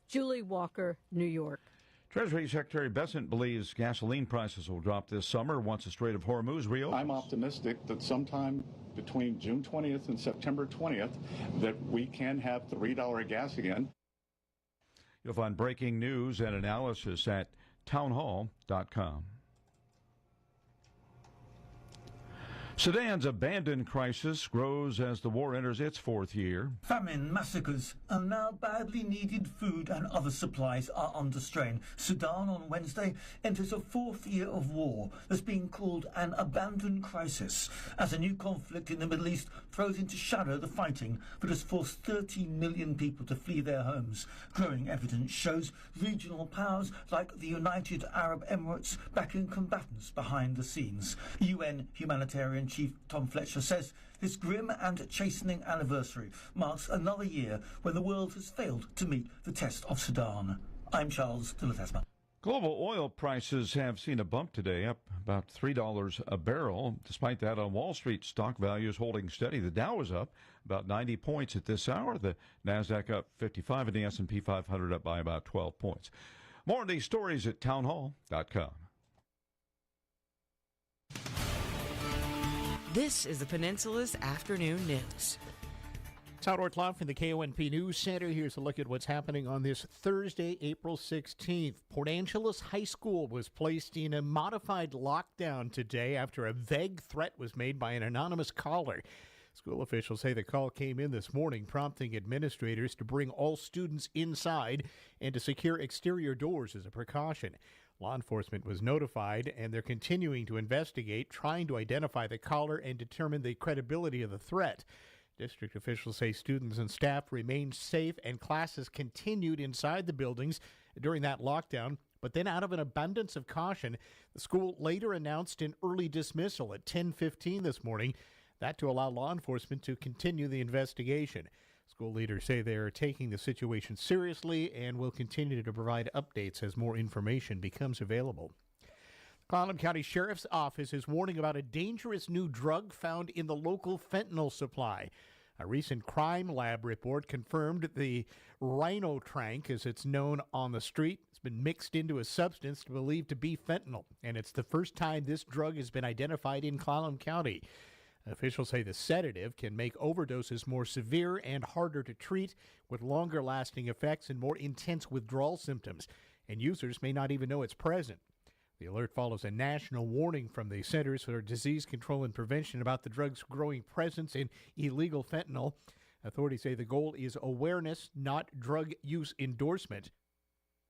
Julie Walker, New York. Treasury Secretary Bessent believes gasoline prices will drop this summer once the Strait of Hormuz reopens. I'm optimistic that sometime between June 20th and September 20th that we can have $3 gas again. You'll find breaking news and analysis at townhall.com. Sudan's abandon crisis grows as the war enters its fourth year. Famine, massacres, and now badly needed food and other supplies are under strain. Sudan on Wednesday enters a fourth year of war that's being called an abandon crisis, as a new conflict in the Middle East throws into shadow the fighting that has forced 30 million people to flee their homes. Growing evidence shows regional powers like the United Arab Emirates backing combatants behind the scenes. UN humanitarian Chief Tom Fletcher says this grim and chastening anniversary marks another year when the world has failed to meet the test of Sudan. I'm Charles de Ledesma. Global oil prices have seen a bump today, up about $3 a barrel. Despite that, on Wall Street, stock values holding steady. The Dow is up about 90 points at this hour. The Nasdaq up 55 and the S&P 500 up by about 12 points. More on these stories at townhall.com. This is the Peninsula's Afternoon News. Todd Ortloff from the KONP News Center. Here's a look at what's happening on this Thursday, April 16th. Port Angeles High School was placed in a modified lockdown today after a vague threat was made by an anonymous caller. School officials say the call came in this morning, prompting administrators to bring all students inside and to secure exterior doors as a precaution. Law enforcement was notified, and they're continuing to investigate, trying to identify the caller and determine the credibility of the threat. District officials say students and staff remained safe and classes continued inside the buildings during that lockdown. But then, out of an abundance of caution, the school later announced an early dismissal at 10:15 this morning, that to allow law enforcement to continue the investigation. School leaders say they are taking the situation seriously and will continue to provide updates as more information becomes available. Konp County Sheriff's Office is warning about a dangerous new drug found in the local fentanyl supply. A recent crime lab report confirmed the rhino trank, as it's known on the street, has been mixed into a substance believed to be fentanyl, and it's the first time this drug has been identified in Konp County. Officials say the sedative can make overdoses more severe and harder to treat, with longer-lasting effects and more intense withdrawal symptoms, and users may not even know it's present. The alert follows a national warning from the Centers for Disease Control and Prevention about the drug's growing presence in illegal fentanyl. Authorities say the goal is awareness, not drug use endorsement.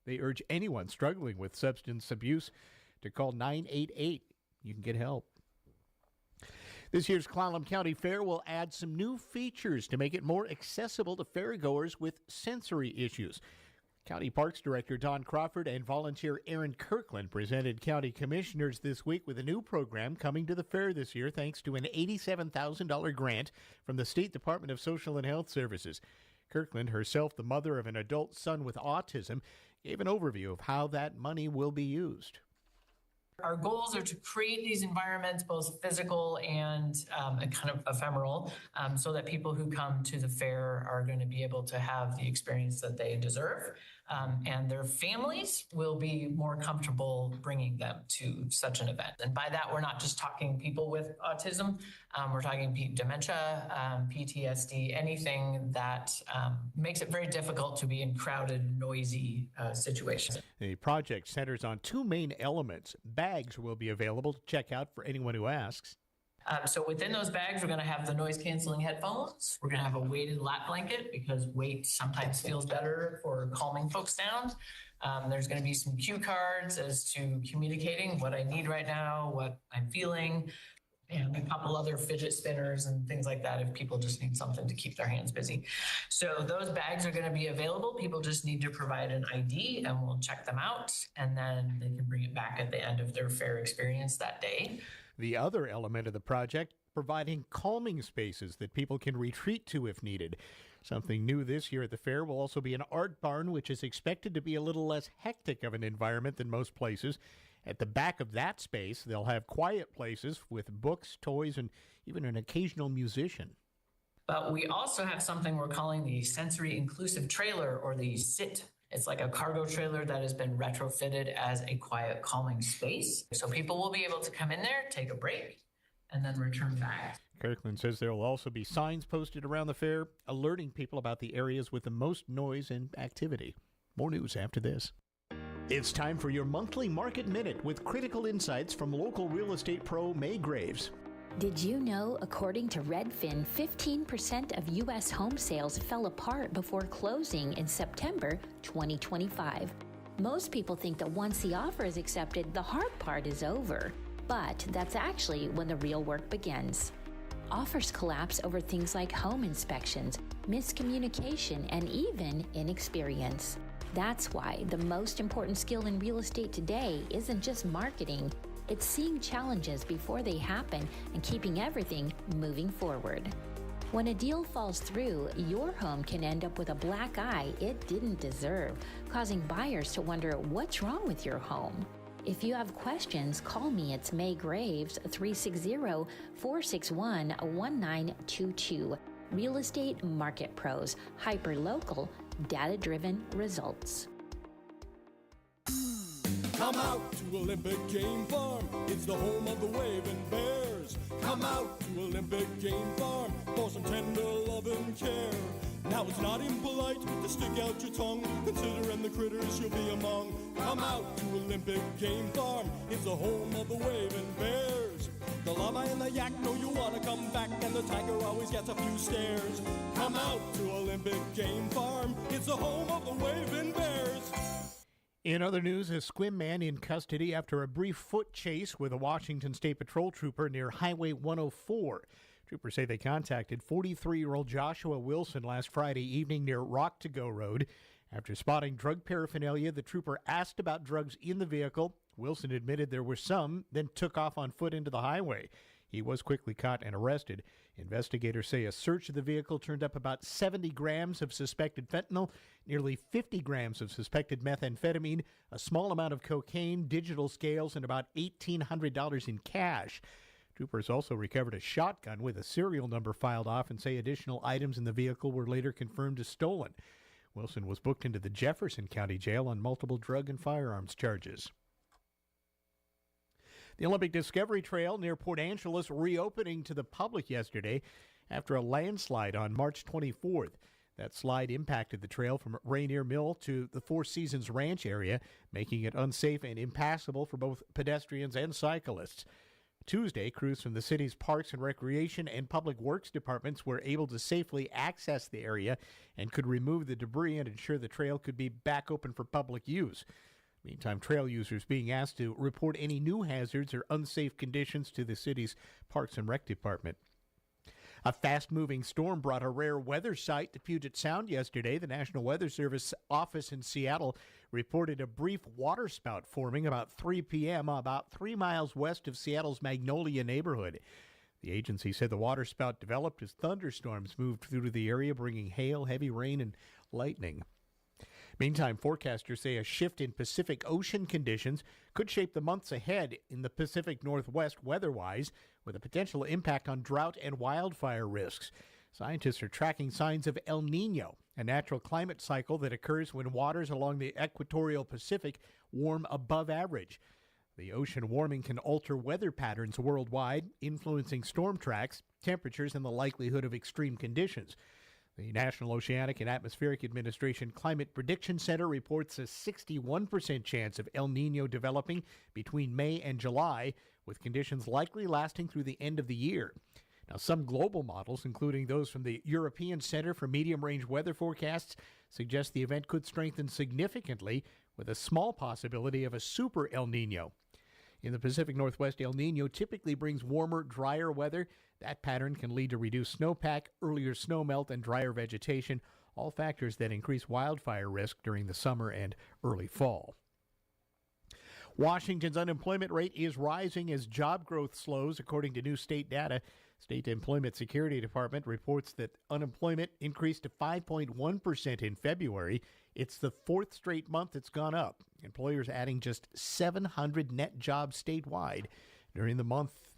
They urge anyone struggling with substance abuse to call 988. You can get help. This year's Konp County Fair will add some new features to make it more accessible to fairgoers with sensory issues. County Parks Director Don Crawford and volunteer Aaron Kirkland presented county commissioners this week with a new program coming to the fair this year thanks to an $87,000 grant from the State Department of Social and Health Services. Kirkland, herself the mother of an adult son with autism, gave an overview of how that money will be used. Our goals are to create these environments, both physical and kind of ephemeral, so that people who come to the fair are going to be able to have the experience that they deserve. And their families will be more comfortable bringing them to such an event. And by that, we're not just talking people with autism. We're talking dementia, PTSD, anything that makes it very difficult to be in crowded, noisy situations. The project centers on two main elements. Bags will be available to check out for anyone who asks. So within those bags, we're going to have the noise-canceling headphones. We're going to have a weighted lap blanket because weight sometimes feels better for calming folks down. There's going to be some cue cards as to communicating what I need right now, what I'm feeling. and a couple other fidget spinners and things like that if people just need something to keep their hands busy. So those bags are going to be available. People just need to provide an ID and we'll check them out, and then they can bring it back at the end of their fair experience that day. The other element of the project, providing calming spaces that people can retreat to if needed. Something new this year at the fair will also be an art barn, which is expected to be a little less hectic of an environment than most places. At the back of that space, they'll have quiet places with books, toys, and even an occasional musician. But we also have something we're calling the sensory inclusive trailer, or the SIT. It's like a cargo trailer that has been retrofitted as a quiet, calming space. So people will be able to come in there, take a break, and then return back. Kirkland says there will also be signs posted around the fair alerting people about the areas with the most noise and activity. More news after this. It's time for your monthly Market Minute with critical insights from local real estate pro May Graves. Did you know, according to Redfin, 15% of U.S. home sales fell apart before closing in September 2025? Most people think that once the offer is accepted, the hard part is over. But that's actually when the real work begins. Offers collapse over things like home inspections, miscommunication, and even inexperience. That's why the most important skill in real estate today isn't just marketing. It's seeing challenges before they happen and keeping everything moving forward. When a deal falls through, your home can end up with a black eye it didn't deserve, causing buyers to wonder what's wrong with your home. If you have questions, call me. It's May Graves, 360-461-1922. Real Estate Market Pros, hyper-local, data-driven results. Come out to Olympic Game Farm. It's the home of the waving bears. Come out to Olympic Game Farm for some tender love and care. Now it's not impolite to stick out your tongue, considering the critters you'll be among. Come out to Olympic Game Farm. It's the home of the waving bears. The llama and the yak know you want to come back, and the tiger always gets a few stares. Come out to Olympic Game Farm. It's the home of the waving bears. In other news, a Sequim man in custody after a brief foot chase with a Washington State Patrol trooper near Highway 104. Troopers say they contacted 43-year-old Joshua Wilson last Friday evening near Rock to Go Road. After spotting drug paraphernalia, the trooper asked about drugs in the vehicle. Wilson admitted there were some, then took off on foot into the highway. He was quickly caught and arrested. Investigators say a search of the vehicle turned up about 70 grams of suspected fentanyl, nearly 50 grams of suspected methamphetamine, a small amount of cocaine, digital scales, and about $1,800 in cash. Troopers also recovered a shotgun with a serial number filed off and say additional items in the vehicle were later confirmed as stolen. Wilson was booked into the Jefferson County Jail on multiple drug and firearms charges. The Olympic Discovery Trail near Port Angeles reopening to the public yesterday after a landslide on March 24th. That slide impacted the trail from Rainier Mill to the Four Seasons Ranch area, making it unsafe and impassable for both pedestrians and cyclists. Tuesday, crews from the city's Parks and Recreation and Public Works departments were able to safely access the area and could remove the debris and ensure the trail could be back open for public use. Meantime, trail users being asked to report any new hazards or unsafe conditions to the city's Parks and Rec department. A fast-moving storm brought a rare weather sight to Puget Sound yesterday. The National Weather Service office in Seattle reported a brief waterspout forming about 3 p.m. about 3 miles west of Seattle's Magnolia neighborhood. The agency said the waterspout developed as thunderstorms moved through the area, bringing hail, heavy rain, and lightning. Meantime, forecasters say a shift in Pacific Ocean conditions could shape the months ahead in the Pacific Northwest weather-wise, with a potential impact on drought and wildfire risks. Scientists are tracking signs of El Nino, a natural climate cycle that occurs when waters along the equatorial Pacific warm above average. The ocean warming can alter weather patterns worldwide, influencing storm tracks, temperatures, and the likelihood of extreme conditions. The National Oceanic and Atmospheric Administration Climate Prediction Center reports a 61% chance of El Nino developing between May and July, with conditions likely lasting through the end of the year. Now, some global models, including those from the European Center for Medium-Range Weather Forecasts, suggest the event could strengthen significantly, with a small possibility of a super El Nino. In the Pacific Northwest, El Nino typically brings warmer, drier weather. That pattern can lead to reduced snowpack, earlier snowmelt, and drier vegetation, all factors that increase wildfire risk during the summer and early fall. Washington's unemployment rate is rising as job growth slows, according to new state data. State Employment Security Department reports that unemployment increased to 5.1% in February. It's the fourth straight month it's gone up. Employers adding just 700 net jobs statewide during the month.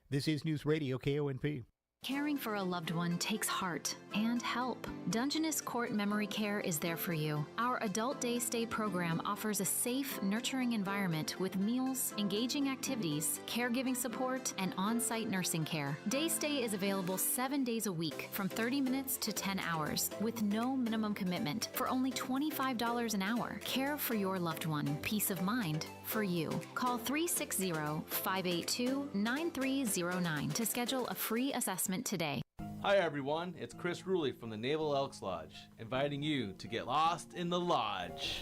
This is News Radio KONP. Caring for a loved one takes heart and help. Dungeness Court Memory Care is there for you. Our adult day stay program offers a safe, nurturing environment with meals, engaging activities, caregiving support, and on-site nursing care. Day stay is available 7 days a week from 30 minutes to 10 hours with no minimum commitment for only $25 an hour. Care for your loved one. Peace of mind for you. Call 360-582-9309 to schedule a free assessment today. Hi everyone, it's Chris Ruley from the Naval Elks Lodge, inviting you to get lost in the lodge.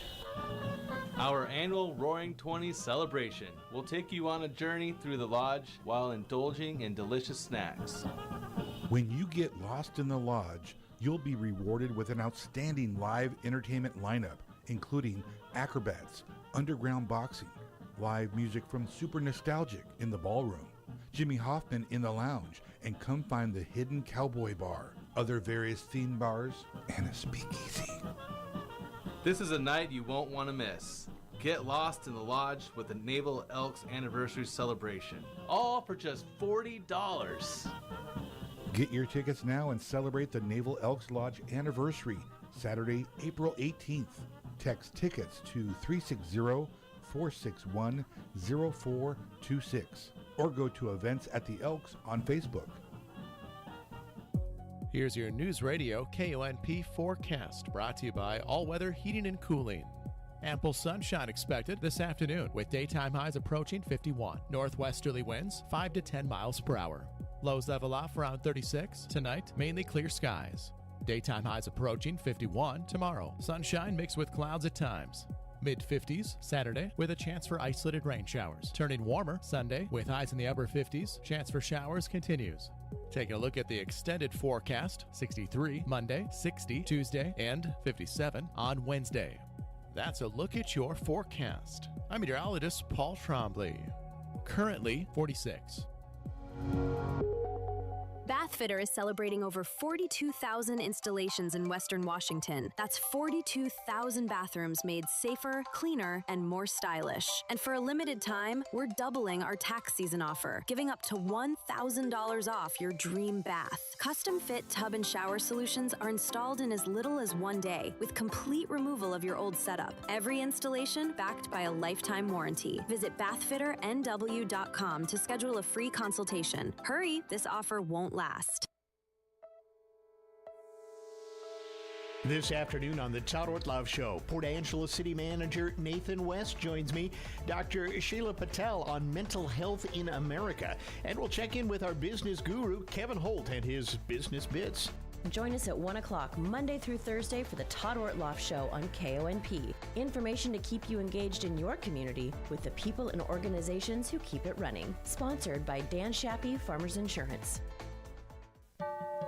Our annual Roaring 20s celebration will take you on a journey through the lodge while indulging in delicious snacks. When you get lost in the lodge, you'll be rewarded with an outstanding live entertainment lineup, including acrobats, underground boxing, live music from Super Nostalgic in the ballroom, Jimmy Hoffman in the lounge, and come find the Hidden Cowboy Bar, other various theme bars, and a speakeasy. This is a night you won't want to miss. Get lost in the lodge with the Naval Elks Anniversary Celebration, all for just $40. Get your tickets now and celebrate the Naval Elks Lodge Anniversary, Saturday, April 18th. Text tickets to 360-461-0426 or go to Events at the Elks on Facebook. Here's your News Radio KONP forecast, brought to you by All Weather Heating and Cooling. Ample sunshine expected this afternoon with daytime highs approaching 51. Northwesterly winds 5 to 10 miles per hour. Lows level off around 36. Tonight, mainly clear skies. Daytime highs approaching 51 tomorrow. Sunshine mixed with clouds at times. Mid-50s Saturday with a chance for isolated rain showers. Turning warmer Sunday with highs in the upper 50s. Chance for showers continues. Taking a look at the extended forecast, 63 Monday, 60 Tuesday, and 57 on Wednesday. That's a look at your forecast. I'm meteorologist Paul Trombley. Currently 46. Bathfitter is celebrating over 42,000 installations in Western Washington. That's 42,000 bathrooms made safer, cleaner, and more stylish. And for a limited time, we're doubling our tax season offer, giving up to $1,000 off your dream bath. Custom-fit tub and shower solutions are installed in as little as 1 day, with complete removal of your old setup. Every installation backed by a lifetime warranty. Visit bathfitternw.com to schedule a free consultation. Hurry, this offer won't last. This afternoon on the Todd Ortloff Show, Port Angeles City Manager Nathan West joins me, Dr. Sheila Patel on mental health in America, and we'll check in with our business guru, Kevin Holt, and his business bits. Join us at 1 o'clock Monday through Thursday for the Todd Ortloff Show on KONP. Information to keep you engaged in your community with the people and organizations who keep it running. Sponsored by Dan Shappy Farmers Insurance.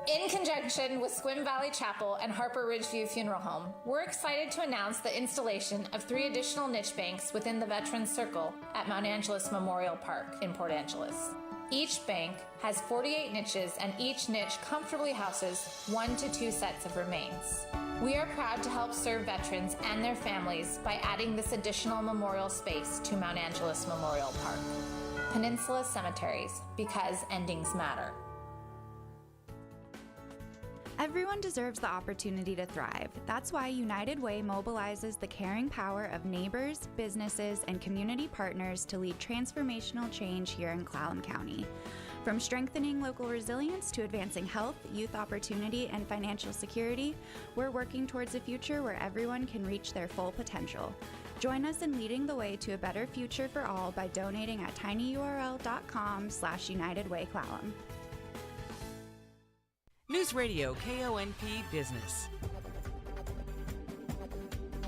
In conjunction with Squim Valley Chapel and Harper Ridgeview Funeral Home, we're excited to announce the installation of 3 additional niche banks within the Veterans Circle at Mount Angeles Memorial Park in Port Angeles. Each bank has 48 niches, and each niche comfortably houses 1 to 2 sets of remains. We are proud to help serve veterans and their families by adding this additional memorial space to Mount Angeles Memorial Park. Peninsula Cemeteries, because endings matter. Everyone deserves the opportunity to thrive. That's why United Way mobilizes the caring power of neighbors, businesses, and community partners to lead transformational change here in Clallam County. From strengthening local resilience to advancing health, youth opportunity, and financial security, we're working towards a future where everyone can reach their full potential. Join us in leading the way to a better future for all by donating at tinyurl.com/UnitedWayClallam. News Radio KONP Business.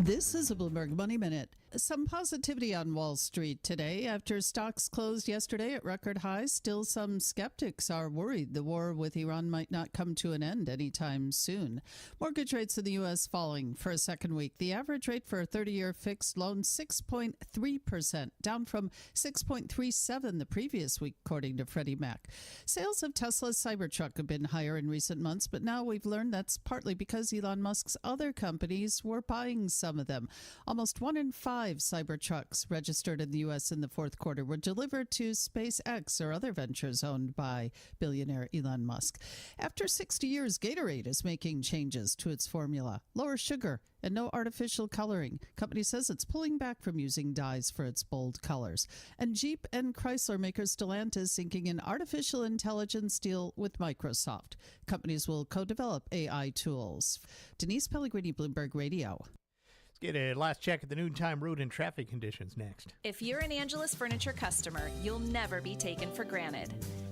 This is a Bloomberg Money Minute. some positivity on Wall Street today. After stocks closed yesterday at record highs, still some skeptics are worried the war with Iran might not come to an end anytime soon. Mortgage rates in the U.S. falling for a second week. The average rate for a 30-year fixed loan, 6.3%, down from 6.37% the previous week, according to Freddie Mac. Sales of Tesla's Cybertruck have been higher in recent months, but now we've learned that's partly because Elon Musk's other companies were buying some of them. Almost 1 in 5 Cybertrucks registered in the U.S. in the fourth quarter were delivered to SpaceX or other ventures owned by billionaire Elon Musk. After 60 years, Gatorade is making changes to its formula. Lower sugar and no artificial coloring. Company says it's pulling back from using dyes for its bold colors. And Jeep and Chrysler maker Stellantis inking an artificial intelligence deal with Microsoft. Companies will co-develop AI tools. Denise Pellegrini, Bloomberg Radio. Let's get a last check at the noontime road and traffic conditions next. If you're an Angelus Furniture customer, you'll never be taken for granted.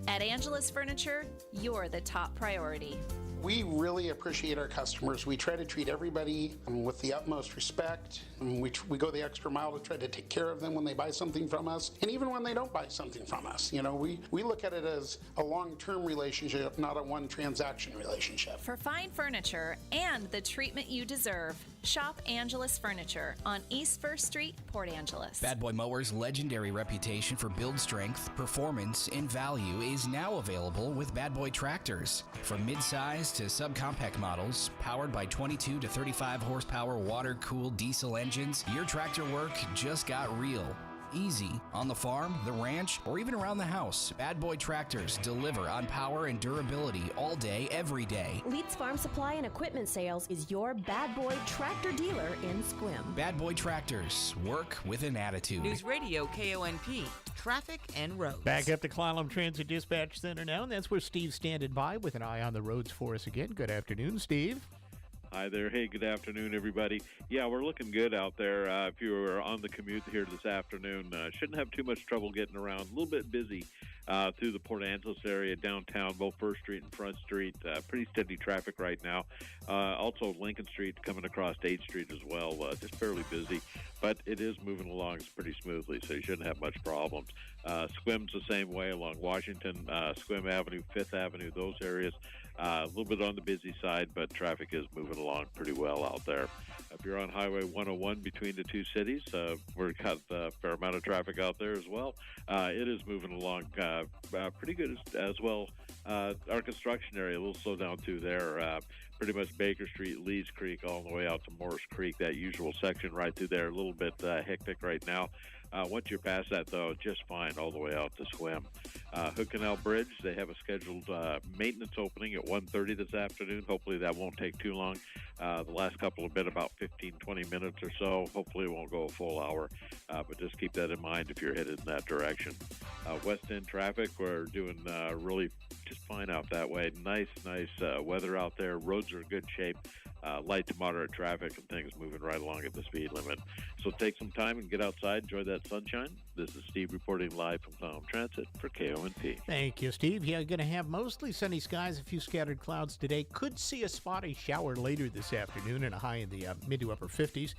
At Angelus Furniture, you're the top priority. We really appreciate our customers. We try to treat everybody with the utmost respect. We go the extra mile to try to take care of them when they buy something from us, and even when they don't buy something from us. You know, we look at it as a long-term relationship, not a one-transaction relationship. For fine furniture and the treatment you deserve, shop Angelus Furniture on East 1st Street, Port Angeles. Bad Boy Mowers' legendary reputation for build strength, performance, and value is now available with Bad Boy tractors. From mid-size to subcompact models, powered by 22 to 35 horsepower water-cooled diesel engines, your tractor work just got real. Easy on the farm, the ranch, or even around the house. Bad Boy tractors deliver on power and durability all day, every day. Leeds Farm Supply and Equipment Sales is your Bad Boy tractor dealer in Sequim. Bad Boy tractors, work with an attitude. News Radio KONP, traffic and roads. Back up to Clallam Transit Dispatch Center now, and that's where Steve's standing by with an eye on the roads for us again. Good afternoon, Steve. Hi there. Hey, good afternoon, everybody. Yeah, we're looking good out there. If you were on the commute here this afternoon, shouldn't have too much trouble getting around. A little bit busy through the Port Angeles area, downtown, both 1st Street and Front Street. Pretty steady traffic right now. Also, Lincoln Street coming across 8th Street as well. Just fairly busy, but it is moving along pretty smoothly, so you shouldn't have much problems. Sequim's the same way along Washington, Sequim Avenue, 5th Avenue, those areas. A little bit on the busy side, but traffic is moving along pretty well out there. If you're on Highway 101 between the two cities, we've got a fair amount of traffic out there as well. It is moving along pretty good as well. Our construction area, a little slow down too there. Pretty much Baker Street, Leeds Creek, all the way out to Morris Creek, that usual section right through there. A little bit hectic right now. Once you're past that, though, just fine all the way out to Swim. Hood Canal Bridge, they have a scheduled maintenance opening at 1:30 this afternoon. Hopefully that won't take too long. The last couple have been about 15, 20 minutes or so. Hopefully it won't go a full hour, but just keep that in mind if you're headed in that direction. West End traffic, we're doing really just fine out that way. Nice weather out there. Roads are in good shape. Light to moderate traffic and things moving right along at the speed limit. So take some time and get outside, enjoy that sunshine. This is Steve reporting live from Clallam Transit for KONP. Thank you, Steve. Yeah, going to have mostly sunny skies, a few scattered clouds today. Could see a spotty shower later this afternoon and a high in the mid to upper 50s.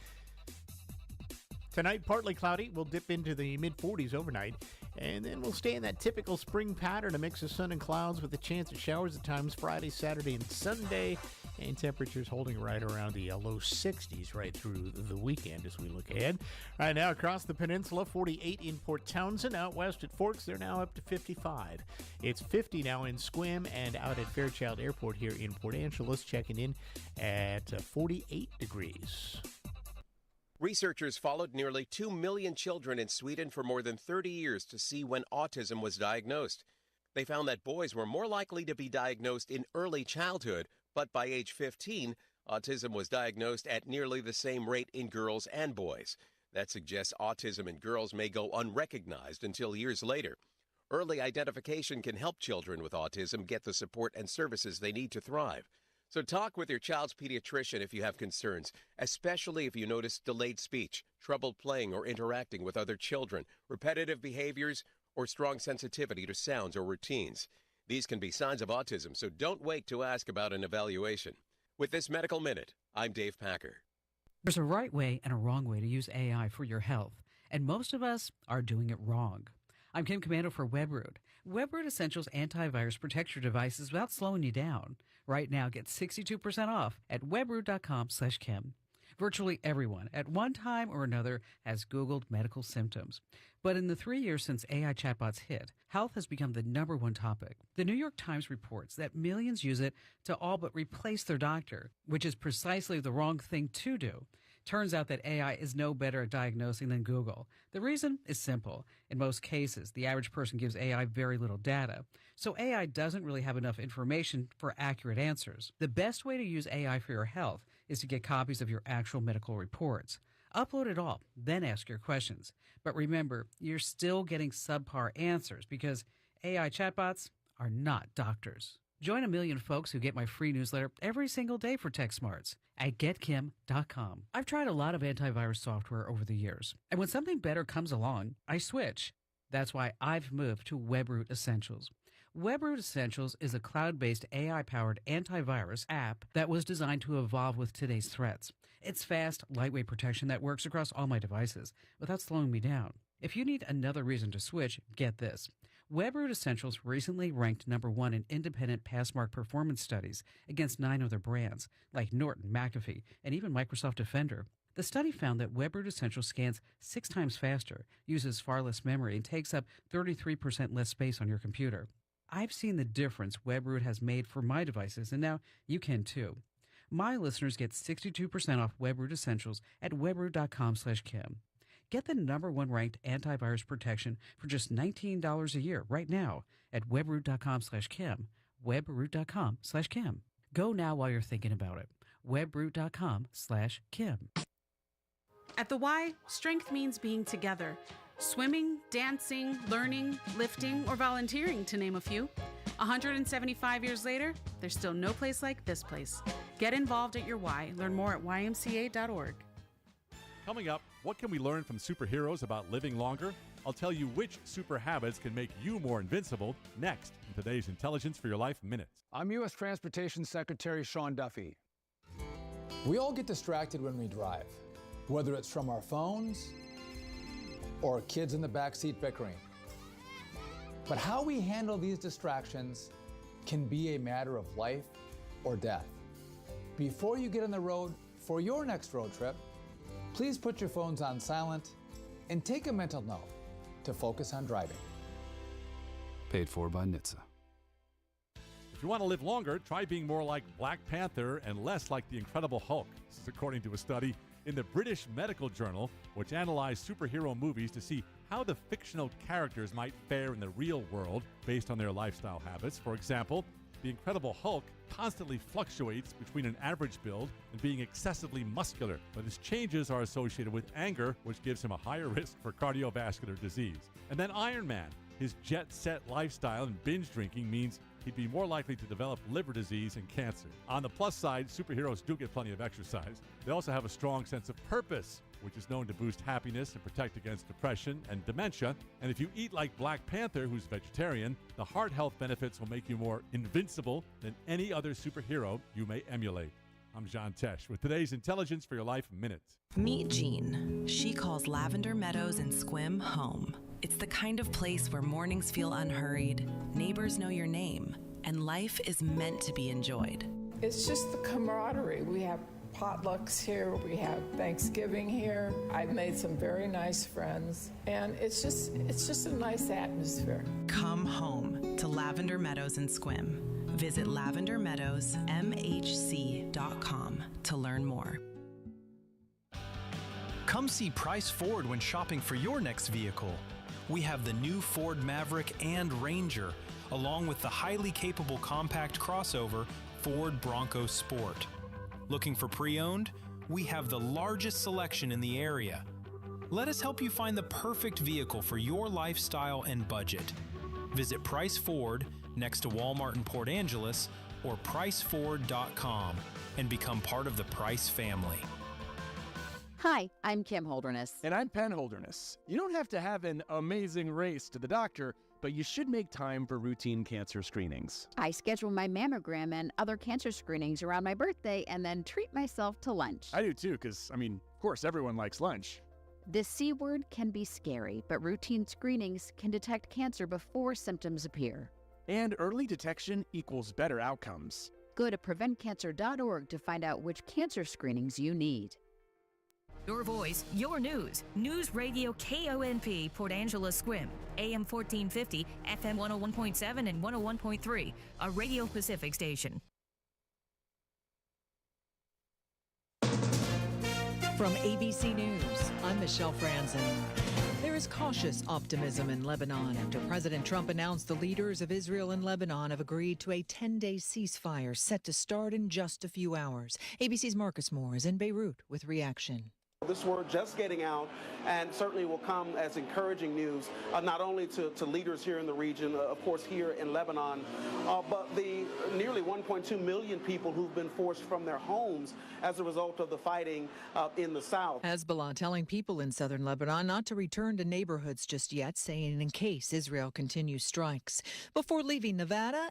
Tonight, partly cloudy. We'll dip into the mid-40s overnight. And then we'll stay in that typical spring pattern, a mix of sun and clouds with a chance of showers at times Friday, Saturday, and Sunday. And temperatures holding right around the low 60s right through the weekend as we look ahead. Right now across the peninsula, 48 in Port Townsend. Out west at Forks, they're now up to 55. It's 50 now in Sequim, and out at Fairchild Airport here in Port Angeles, checking in at 48 degrees. Researchers followed nearly 2 million children in Sweden for more than 30 years to see when autism was diagnosed. They found that boys were more likely to be diagnosed in early childhood, but by age 15, autism was diagnosed at nearly the same rate in girls and boys. That suggests autism in girls may go unrecognized until years later. Early identification can help children with autism get the support and services they need to thrive. So talk with your child's pediatrician if you have concerns, especially if you notice delayed speech, trouble playing or interacting with other children, repetitive behaviors, or strong sensitivity to sounds or routines. These can be signs of autism, so don't wait to ask about an evaluation. With this Medical Minute, I'm Dave Packer. There's a right way and a wrong way to use AI for your health, and most of us are doing it wrong. I'm Kim Commando for WebRoot. WebRoot Essentials antivirus protects your devices without slowing you down. Right now, get 62% off at webroot.com/Kim. Virtually everyone, at one time or another, has Googled medical symptoms. But in the 3 years since AI chatbots hit, health has become the #1 topic. The New York Times reports that millions use it to all but replace their doctor, which is precisely the wrong thing to do. Turns out that AI is no better at diagnosing than Google. The reason is simple. In most cases, the average person gives AI very little data, so AI doesn't really have enough information for accurate answers. The best way to use AI for your health is to get copies of your actual medical reports. Upload it all, then ask your questions. But remember, you're still getting subpar answers because AI chatbots are not doctors. Join a million folks who get my free newsletter every single day for Tech Smarts at getkim.com. I've tried a lot of antivirus software over the years, and when something better comes along, I switch. That's why I've moved to WebRoot Essentials. WebRoot Essentials is a cloud-based AI-powered antivirus app that was designed to evolve with today's threats. It's fast, lightweight protection that works across all my devices without slowing me down. If you need another reason to switch, get this. WebRoot Essentials recently ranked #1 in independent Passmark performance studies against 9 other brands, like Norton, McAfee, and even Microsoft Defender. The study found that WebRoot Essentials scans 6 times faster, uses far less memory, and takes up 33% less space on your computer. I've seen the difference WebRoot has made for my devices, and now you can too. My listeners get 62% off WebRoot Essentials at webroot.com/Kim. Get the #1 ranked antivirus protection for just $19 a year right now at webroot.com/Kim. Webroot.com/Kim. Go now while you're thinking about it. Webroot.com/Kim. At the Y, strength means being together. Swimming, dancing, learning, lifting, or volunteering, to name a few. 175 years later, there's still no place like this place. Get involved at your Y. Learn more at ymca.org. Coming up, what can we learn from superheroes about living longer? I'll tell you which super habits can make you more invincible next in today's Intelligence for Your Life Minutes. I'm U.S. Transportation Secretary Sean Duffy. We all get distracted when we drive, whether it's from our phones or kids in the backseat bickering. But how we handle these distractions can be a matter of life or death. Before you get on the road for your next road trip, please put your phones on silent and take a mental note to focus on driving. Paid for by NHTSA. If you want to live longer, try being more like Black Panther and less like the Incredible Hulk. This is according to a study in the British Medical Journal, which analyzed superhero movies to see how the fictional characters might fare in the real world based on their lifestyle habits. For example, the Incredible Hulk constantly fluctuates between an average build and being excessively muscular, but his changes are associated with anger, which gives him a higher risk for cardiovascular disease. And then Iron Man. His jet-set lifestyle and binge drinking means he'd be more likely to develop liver disease and cancer. On the plus side, superheroes do get plenty of exercise. They also have a strong sense of purpose, which is known to boost happiness and protect against depression and dementia. And if you eat like Black Panther, who's vegetarian, the heart health benefits will make you more invincible than any other superhero you may emulate. I'm John Tesh with today's Intelligence for Your Life Minutes. Meet Jean. She calls Lavender Meadows in Sequim home. It's the kind of place where mornings feel unhurried, neighbors know your name, and life is meant to be enjoyed. It's just the camaraderie. We have potlucks here, we have Thanksgiving here. I've made some very nice friends, and it's just a nice atmosphere. Come home to Lavender Meadows in Sequim. Visit lavendermeadowsmhc.com to learn more. Come see Price Ford when shopping for your next vehicle. We have the new Ford Maverick and Ranger, along with the highly capable compact crossover Ford Bronco Sport. Looking for pre-owned? We have the largest selection in the area. Let us help you find the perfect vehicle for your lifestyle and budget. Visit Price Ford next to Walmart in Port Angeles or priceford.com and become part of the Price family. Hi, I'm Kim Holderness. And I'm Penn Holderness. You don't have to have an amazing race to the doctor, but you should make time for routine cancer screenings. I schedule my mammogram and other cancer screenings around my birthday and then treat myself to lunch. I do too, because, of course, everyone likes lunch. The C word can be scary, but routine screenings can detect cancer before symptoms appear. And early detection equals better outcomes. Go to preventcancer.org to find out which cancer screenings you need. Your voice, your news. News Radio KONP, Port Angeles Squim, AM 1450, FM 101.7 and 101.3, a Radio Pacific station. From ABC News, I'm Michelle Franzen. There is cautious optimism in Lebanon after President Trump announced the leaders of Israel and Lebanon have agreed to a 10-day ceasefire set to start in just a few hours. ABC's Marcus Moore is in Beirut with reaction. This word just getting out, and certainly will come as encouraging news, not only to leaders here in the region, of course here in Lebanon, but the nearly 1.2 million people who've been forced from their homes as a result of the fighting in the south. Hezbollah telling people in southern Lebanon not to return to neighborhoods just yet, saying in case Israel continues strikes. Before leaving Nevada,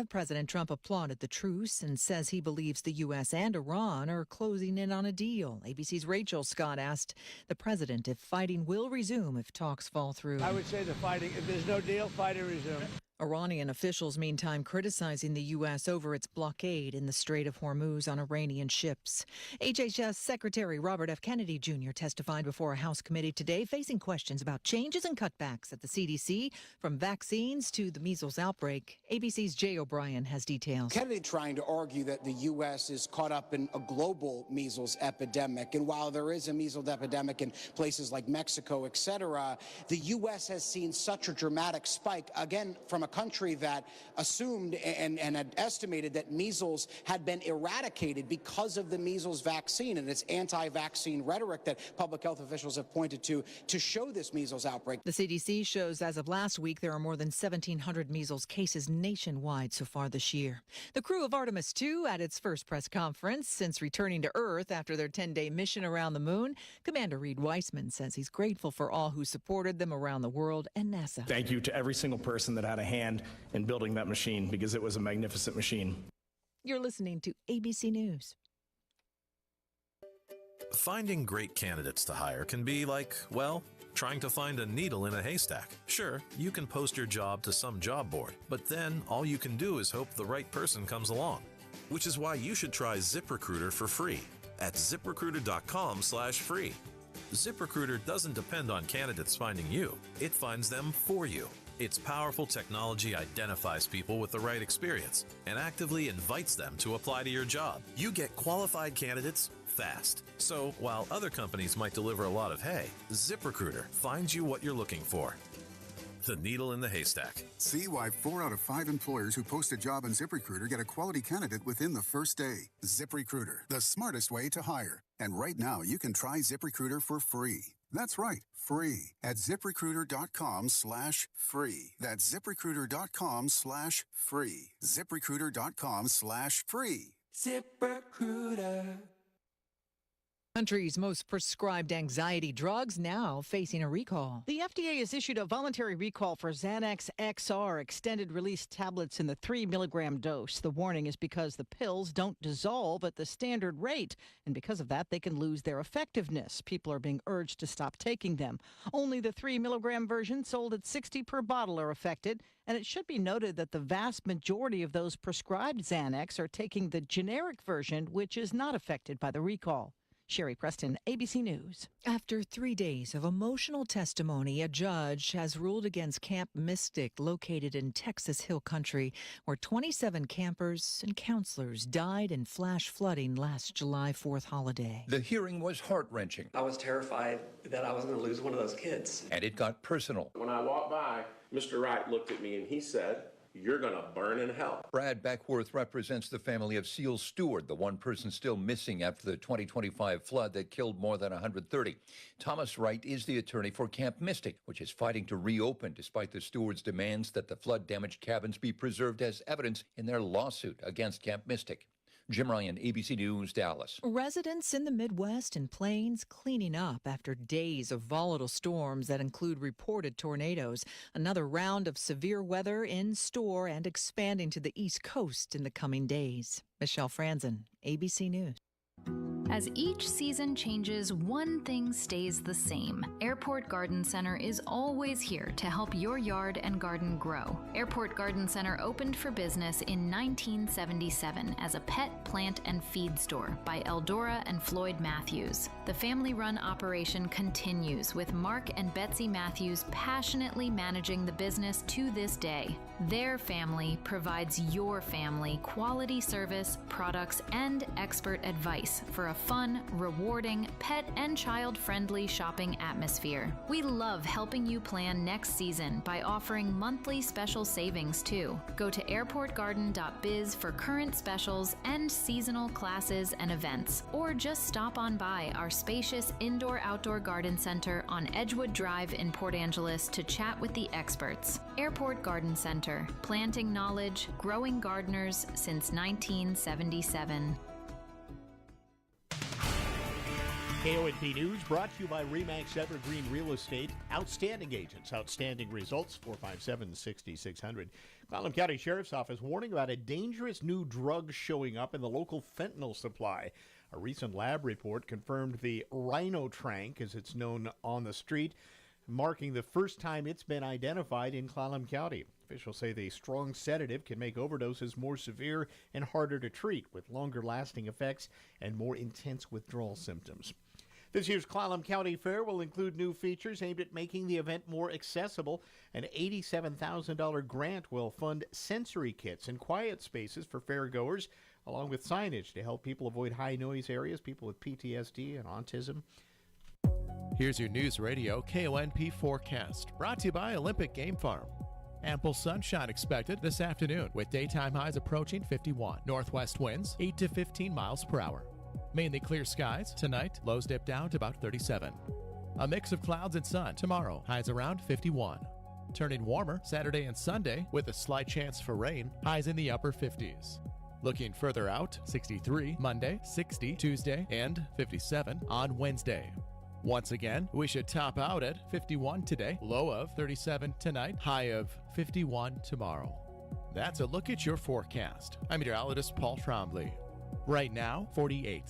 President Trump applauded the truce and says he believes the U.S. and Iran are closing in on a deal. ABC's Rachel Scott asked the president if fighting will resume if talks fall through. I would say the fighting, if there's no deal, fighting resume. Iranian officials, meantime, criticizing the U.S. over its blockade in the Strait of Hormuz on Iranian ships. HHS Secretary Robert F. Kennedy Jr. testified before a House committee today, facing questions about changes and cutbacks at the CDC, from vaccines to the measles outbreak. ABC's Jay O'Brien has details. Kennedy trying to argue that the U.S. is caught up in a global measles epidemic. And while there is a measles epidemic in places like Mexico, et cetera, the U.S. has seen such a dramatic spike, again, from a country that assumed and had estimated that measles had been eradicated because of the measles vaccine and its anti-vaccine rhetoric that public health officials have pointed to show this measles outbreak. The CDC shows as of last week there are more than 1,700 measles cases nationwide so far this year. The crew of Artemis II at its first press conference since returning to Earth after their 10-day mission around the moon. Commander Reed Weissman says he's grateful for all who supported them around the world and NASA. Thank you to every single person that had a hand in building that machine, because it was a magnificent machine. You're listening to ABC News. Finding great candidates to hire can be like, well, trying to find a needle in a haystack. Sure, you can post your job to some job board, but then all you can do is hope the right person comes along. Which is why you should try ZipRecruiter for free at ZipRecruiter.com/free. ZipRecruiter doesn't depend on candidates finding you. It finds them for you. Its powerful technology identifies people with the right experience and actively invites them to apply to your job. You get qualified candidates fast. So while other companies might deliver a lot of hay, ZipRecruiter finds you what you're looking for. The needle in the haystack. See why 4 out of 5 employers who post a job on ZipRecruiter get a quality candidate within the first day. ZipRecruiter, the smartest way to hire. And right now, you can try ZipRecruiter for free. That's right, free at ZipRecruiter.com/free. That's ZipRecruiter.com/free. ZipRecruiter.com/free. ZipRecruiter. Country's most prescribed anxiety drugs now facing a recall. The FDA has issued a voluntary recall for Xanax XR extended release tablets in the 3-milligram dose. The warning is because the pills don't dissolve at the standard rate, and because of that, they can lose their effectiveness. People are being urged to stop taking them. Only the 3-milligram version, sold at $60 per bottle, are affected, and it should be noted that the vast majority of those prescribed Xanax are taking the generic version, which is not affected by the recall. Sherry Preston, ABC News. After 3 days of emotional testimony, a judge has ruled against Camp Mystic, located in Texas Hill Country, where 27 campers and counselors died in flash flooding last July 4th holiday. The hearing was heart-wrenching. I was terrified that I was going to lose one of those kids. And it got personal. When I walked by, Mr. Wright looked at me and he said, "You're going to burn in hell." Brad Beckworth represents the family of Seal Stewart, the one person still missing after the 2025 flood that killed more than 130. Thomas Wright is the attorney for Camp Mystic, which is fighting to reopen despite the Stewarts' demands that the flood-damaged cabins be preserved as evidence in their lawsuit against Camp Mystic. Jim Ryan, ABC News, Dallas. Residents in the Midwest and Plains cleaning up after days of volatile storms that include reported tornadoes. Another round of severe weather in store and expanding to the East Coast in the coming days. Michelle Franzen, ABC News. As each season changes, one thing stays the same. Airport Garden Center is always here to help your yard and garden grow. Airport Garden Center opened for business in 1977 as a pet, plant, and feed store by Eldora and Floyd Matthews. The family-run operation continues with Mark and Betsy Matthews passionately managing the business to this day. Their family provides your family quality service, products, and expert advice for a fun, rewarding, pet and child-friendly shopping atmosphere. We love helping you plan next season by offering monthly special savings too. Go to airportgarden.biz for current specials and seasonal classes and events, or just stop on by our spacious indoor-outdoor garden center on Edgewood Drive in Port Angeles to chat with the experts. Airport Garden Center, planting knowledge, growing gardeners since 1977. KONP News brought to you by RE/MAX Evergreen Real Estate. Outstanding agents, outstanding results, 457-6600. Konp County Sheriff's Office warning about a dangerous new drug showing up in the local fentanyl supply. A recent lab report confirmed the Rhino Trank, as it's known on the street, marking the first time it's been identified in Konp County. Officials say the strong sedative can make overdoses more severe and harder to treat, with longer lasting effects and more intense withdrawal symptoms. This year's Konp County Fair will include new features aimed at making the event more accessible. An $87,000 grant will fund sensory kits and quiet spaces for fairgoers, along with signage to help people avoid high-noise areas, people with PTSD and autism. Here's your News Radio KONP forecast, brought to you by Olympic Game Farm. Ample sunshine expected this afternoon, with daytime highs approaching 51. Northwest winds 8 to 15 miles per hour. Mainly clear skies tonight, lows dip down to about 37. A mix of clouds and sun tomorrow, highs around 51. Turning warmer Saturday and Sunday with a slight chance for rain, highs in the upper 50s. Looking further out, 63 Monday, 60 Tuesday, and 57 on Wednesday. Once again, we should top out at 51 today, low of 37 tonight, high of 51 tomorrow. That's a look at your forecast. I'm meteorologist Paul Trombley. Right now, 48.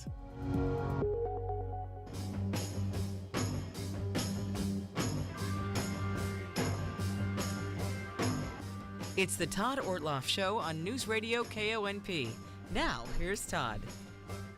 It's the Todd Ortloff Show on News Radio KONP. Now, here's Todd.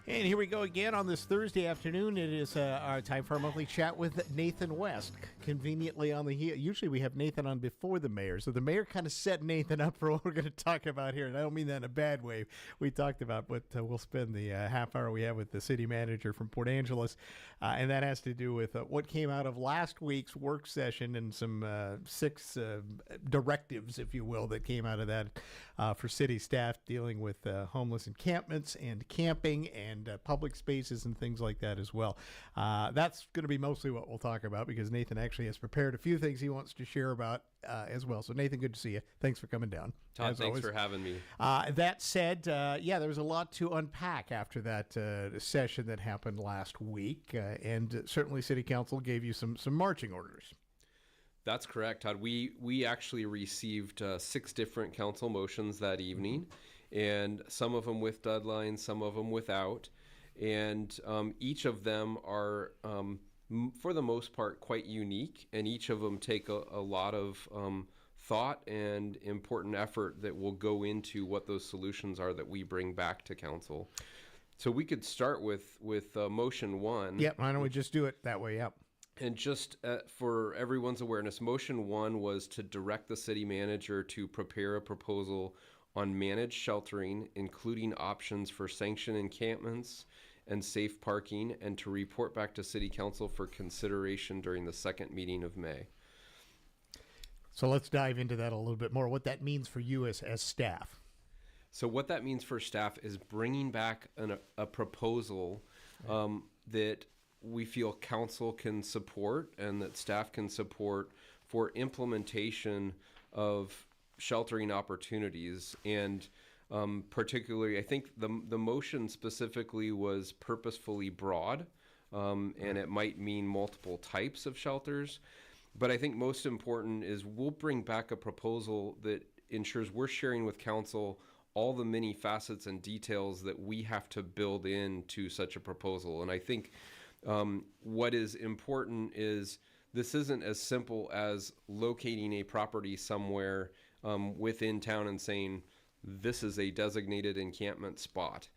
And here we go again on this Thursday afternoon. It is our time for our monthly chat with Nathan West. Conveniently on the heel. Usually we have Nathan on before the mayor. So the mayor kind of set Nathan up for what we're going to talk about here. And I don't mean that in a bad way. We talked about what we'll spend the half hour we have with the city manager from Port Angeles. And that has to do with what came out of last week's work session and some 6 directives, if you will, that came out of that for city staff dealing with homeless encampments and camping and public spaces and things like that as well. That's going to be mostly what we'll talk about, because Nathan actually has prepared a few things he wants to share about as well. So Nathan, good to see you. Thanks for coming down. Todd, thanks for having me. That said, there was a lot to unpack after that session that happened last week, and certainly City Council gave you some marching orders. That's correct, Todd. We actually received 6 different council motions that evening, and some of them with deadlines, some of them without. And each of them are, for the most part, quite unique, and each of them take a lot of thought and important effort that will go into what those solutions are that we bring back to council. So we could start with motion 1. Yep, why don't we just do it that way? Yep. And just for everyone's awareness, motion 1 was to direct the city manager to prepare a proposal on managed sheltering, including options for sanctioned encampments and safe parking, and to report back to City Council for consideration during the second meeting of May. So let's dive into that a little bit more, what that means for you as staff. So what that means for staff is bringing back a proposal that we feel council can support and that staff can support for implementation of sheltering opportunities. And Particularly, I think the motion specifically was purposefully broad, and it might mean multiple types of shelters. But I think most important is we'll bring back a proposal that ensures we're sharing with council all the many facets and details that we have to build into such a proposal. And I think what is important is this isn't as simple as locating a property somewhere within town and saying, this is a designated encampment spot.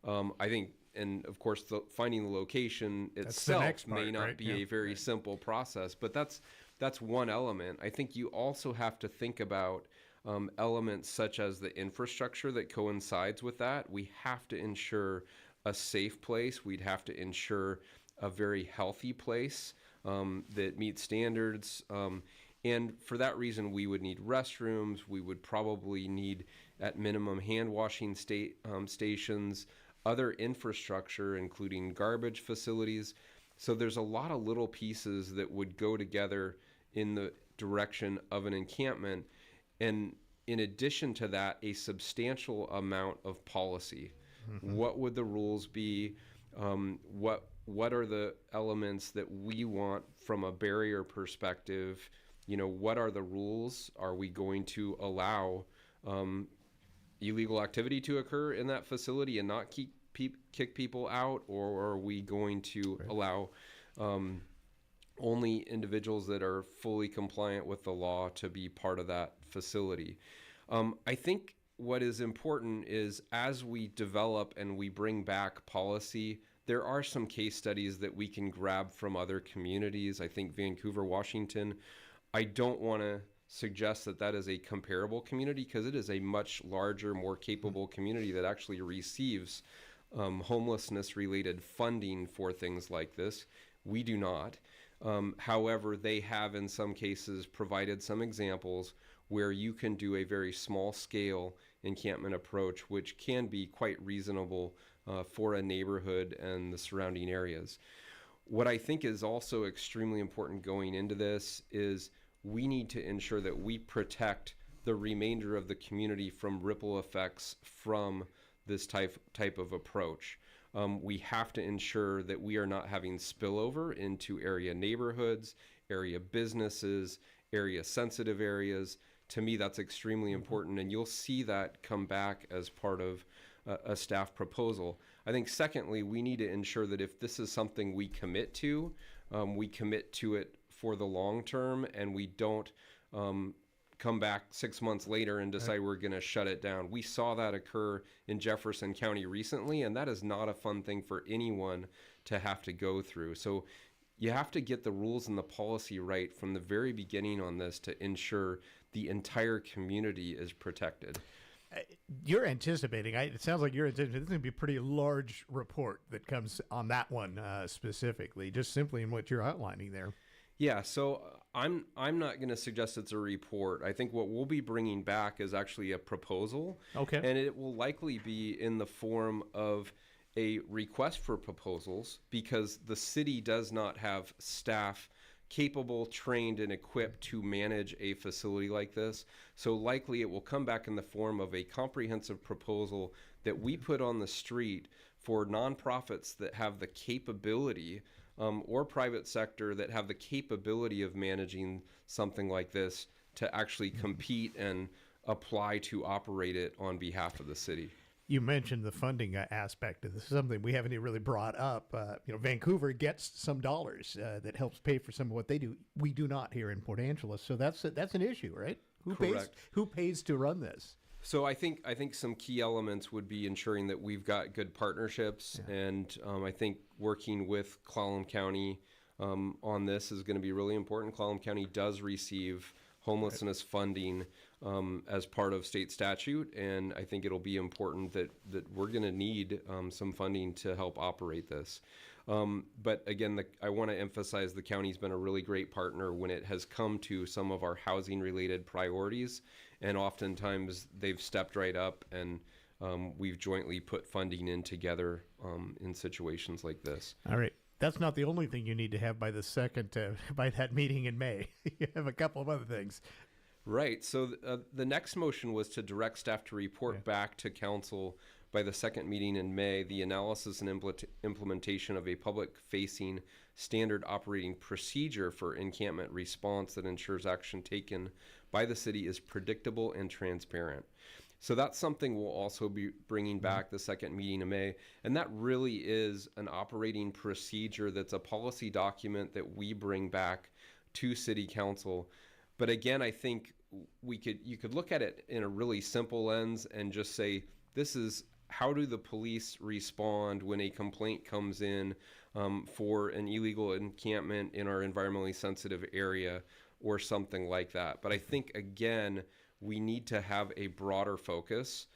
I think, and of course, finding the location itself may not be a very simple process, but that's one element. I think you also have to think about elements such as the infrastructure that coincides with that. We have to ensure a safe place. We'd have to ensure a very healthy place that meets standards. And for that reason, we would need restrooms. We would probably need, at minimum, hand washing stations, other infrastructure, including garbage facilities. So there's a lot of little pieces that would go together in the direction of an encampment. And in addition to that, a substantial amount of policy. Mm-hmm. What would the rules be? What are the elements that we want from a barrier perspective? What are the rules? Are we going to allow illegal activity to occur in that facility and not kick people out? Or are we going to allow only individuals that are fully compliant with the law to be part of that facility? I think what is important is as we develop and we bring back policy, there are some case studies that we can grab from other communities. I think Vancouver, Washington, I don't want to suggest that that is a comparable community because it is a much larger, more capable community that actually receives homelessness-related funding for things like this. We do not. However, they have in some cases provided some examples where you can do a very small-scale encampment approach, which can be quite reasonable for a neighborhood and the surrounding areas. What I think is also extremely important going into this is we need to ensure that we protect the remainder of the community from ripple effects from this type of approach. We have to ensure that we are not having spillover into area neighborhoods, area businesses, area sensitive areas. To me, that's extremely important, and you'll see that come back as part of a staff proposal. I think secondly, we need to ensure that if this is something we commit to it for the long term, and we don't come back 6 months later and decide we're going to shut it down. We saw that occur in Jefferson County recently, and that is not a fun thing for anyone to have to go through. So you have to get the rules and the policy right from the very beginning on this to ensure the entire community is protected. You're anticipating, it sounds like you're anticipating, this is going to be a pretty large report that comes on that one specifically, just simply in what you're outlining there. Yeah, so I'm not going to suggest it's a report. I think what we'll be bringing back is actually a proposal. Okay. And it will likely be in the form of a request for proposals because the city does not have staff capable, trained, and equipped to manage a facility like this. So likely it will come back in the form of a comprehensive proposal that we put on the street for nonprofits that have the capability or private sector that have the capability of managing something like this to actually compete and apply to operate it on behalf of the city. You mentioned the funding aspect of this. Is something we haven't even really brought up. Vancouver gets some dollars that helps pay for some of what they do. We do not here in Port Angeles, so that's an issue, right? Who pays to run this? So I think some key elements would be ensuring that we've got good partnerships, and I think working with Clallam County on this is going to be really important. Clallam County does receive homelessness funding as part of state statute, and I think it'll be important that we're going to need some funding to help operate this. But again, I want to emphasize the county's been a really great partner when it has come to some of our housing-related priorities, and oftentimes they've stepped right up, and we've jointly put funding in together in situations like this. All right. That's not the only thing you need to have by the second, by that meeting in May. You have a couple of other things. Right. So the next motion was to direct staff to report back to council by the second meeting in May the analysis and implementation of a public-facing standard operating procedure for encampment response that ensures action taken by the city is predictable and transparent. So that's something we'll also be bringing back the second meeting in May. And that really is an operating procedure that's a policy document that we bring back to city council. But again, I think you could look at it in a really simple lens and just say, this is how do the police respond when a complaint comes in for an illegal encampment in our environmentally sensitive area or something like that. But I think, again, we need to have a broader focus,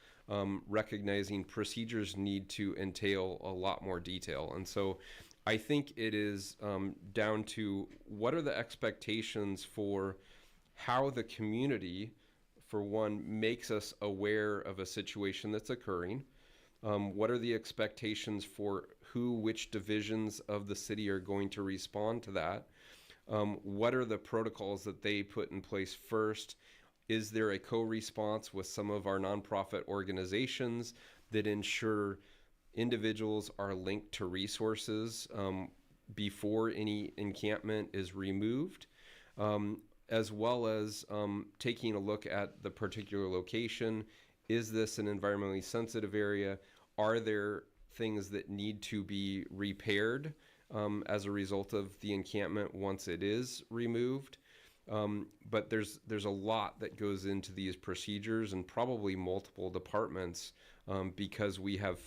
recognizing procedures need to entail a lot more detail. And so I think it is down to what are the expectations for how the community, for one, makes us aware of a situation that's occurring. What are the expectations for which divisions of the city are going to respond to that? What are the protocols that they put in place first? Is there a co-response with some of our nonprofit organizations that ensure individuals are linked to resources before any encampment is removed, as well as taking a look at the particular location? Is this an environmentally sensitive area? Are there things that need to be repaired as a result of the encampment once it is removed? But there's a lot that goes into these procedures, and probably multiple departments, because we have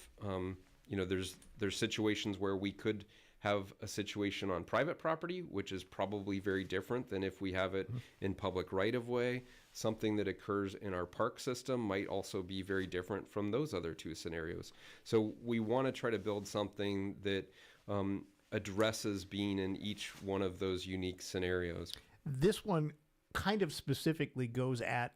there's situations where we could have a situation on private property, which is probably very different than if we have it in public right-of-way. Something that occurs in our park system might also be very different from those other two scenarios. So we want to try to build something that addresses being in each one of those unique scenarios. This one kind of specifically goes at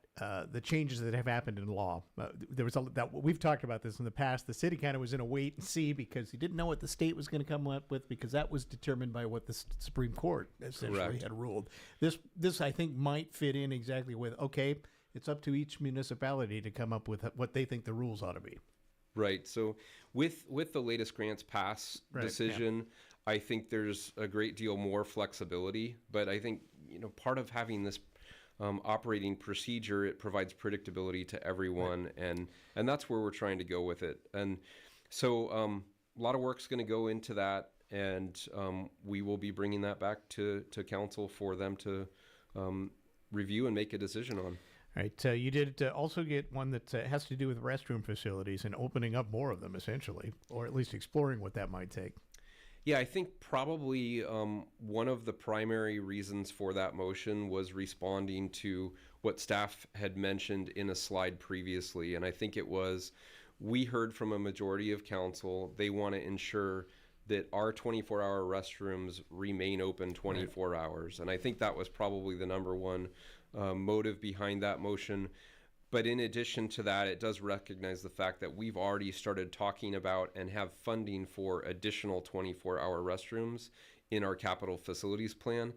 the changes that have happened in law. There was we've talked about this in the past. The city kind of was in a wait and see because he didn't know what the state was going to come up with, because that was determined by what the Supreme Court essentially had ruled. This I think might fit in exactly with, okay, it's up to each municipality to come up with what they think the rules ought to be. Right. So with the latest grants pass decision, I think there's a great deal more flexibility, but I think part of having this operating procedure, it provides predictability to everyone, and that's where we're trying to go with it. And so a lot of work's going to go into that, and we will be bringing that back to council for them to review and make a decision on. All right. You did also get one that has to do with restroom facilities and opening up more of them, essentially, or at least exploring what that might take. Yeah, I think probably one of the primary reasons for that motion was responding to what staff had mentioned in a slide previously. And I think it was, we heard from a majority of council, they want to ensure that our 24-hour restrooms remain open 24 hours. And I think that was probably the number one motive behind that motion. But in addition to that, it does recognize the fact that we've already started talking about and have funding for additional 24-hour restrooms in our capital facilities plan.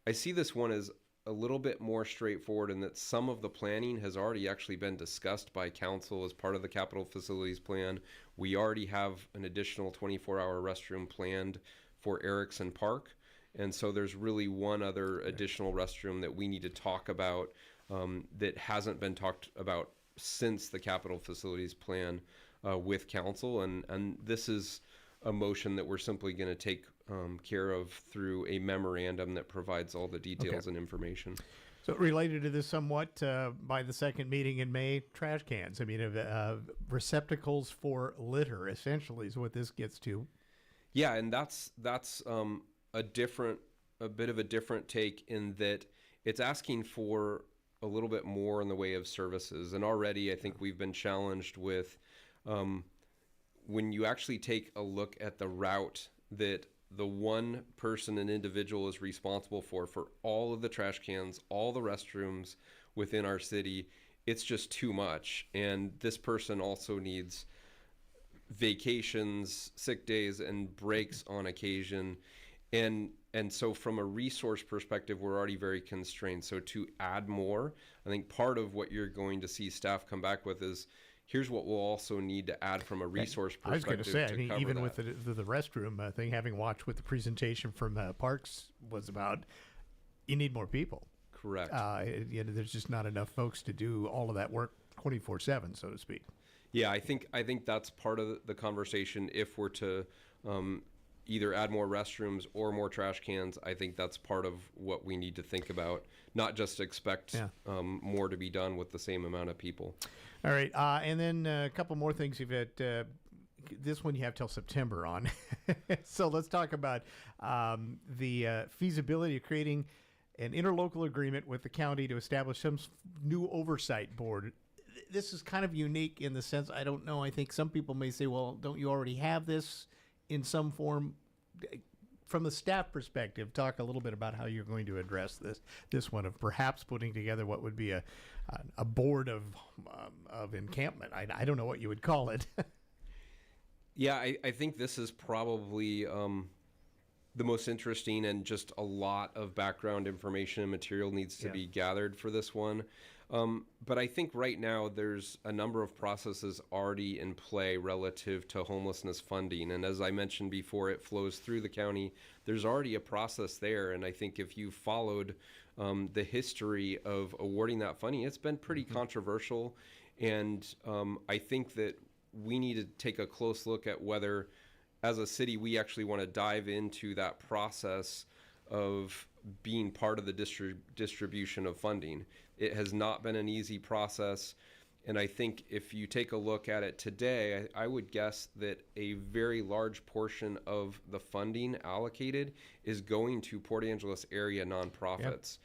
I see this one as a little bit more straightforward in that some of the planning has already actually been discussed by council as part of the capital facilities plan. We already have an additional 24-hour restroom planned for Erickson Park. And so there's really one other additional restroom that we need to talk about that hasn't been talked about since the capital facilities plan with council. And this is a motion that we're simply going to take care of through a memorandum that provides all the details and information. So related to this somewhat, by the second meeting in May, trash cans. I mean, receptacles for litter, essentially, is what this gets to. Yeah, and that's a bit of a different take in that it's asking for a little bit more in the way of services. And already I think we've been challenged with when you actually take a look at the route that the one person, an individual, is responsible for all of the trash cans, all the restrooms within our city, it's just too much. And this person also needs vacations, sick days, and breaks on occasion. And and so from a resource perspective, we're already very constrained. So to add more, I think part of what you're going to see staff come back with is, here's what we'll also need to add from a resource perspective. I was going to say, I mean, even that. with the restroom thing, having watched what the presentation from Parks was about, you need more people. Correct. There's just not enough folks to do all of that work 24/7, so to speak. Yeah, I think that's part of the conversation. If we're to either add more restrooms or more trash cans, I think that's part of what we need to think about, not just expect more to be done with the same amount of people. All right, and then a couple more things. You've had this one you have till September on. So let's talk about the feasibility of creating an interlocal agreement with the county to establish some new oversight board. This is kind of unique in the sense, I don't know, I think some people may say, well, don't you already have this in some form? From the staff perspective, talk a little bit about how you're going to address this one of perhaps putting together what would be a board of encampment. I don't know what you would call it. Yeah, I think this is probably the most interesting, and just a lot of background information and material needs to be gathered for this one. But I think right now there's a number of processes already in play relative to homelessness funding. And as I mentioned before, it flows through the county. There's already a process there. And I think if you followed the history of awarding that funding, it's been pretty controversial. And I think that we need to take a close look at whether, as a city, we actually want to dive into that process of being part of the distribution of funding. It has not been an easy process, and I think if you take a look at it today, I would guess that a very large portion of the funding allocated is going to Port Angeles area nonprofits.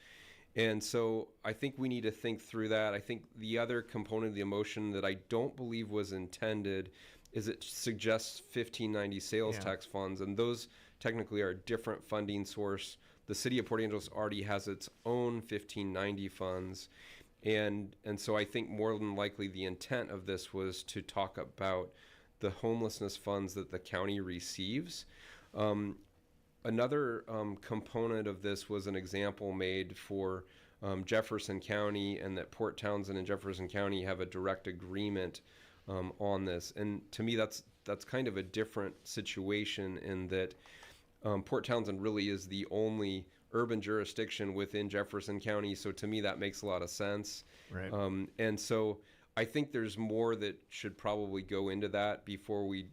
Yep. And so I think we need to think through that. I think the other component of the motion that I don't believe was intended is it suggests 1590 sales tax funds, and those technically are a different funding source. The city of Port Angeles already has its own 1590 funds. And so I think more than likely the intent of this was to talk about the homelessness funds that the county receives. Another component of this was an example made for Jefferson County, and that Port Townsend and Jefferson County have a direct agreement on this. And to me, that's kind of a different situation in that Port Townsend really is the only urban jurisdiction within Jefferson County. So to me, that makes a lot of sense. Right. And so I think there's more that should probably go into that before we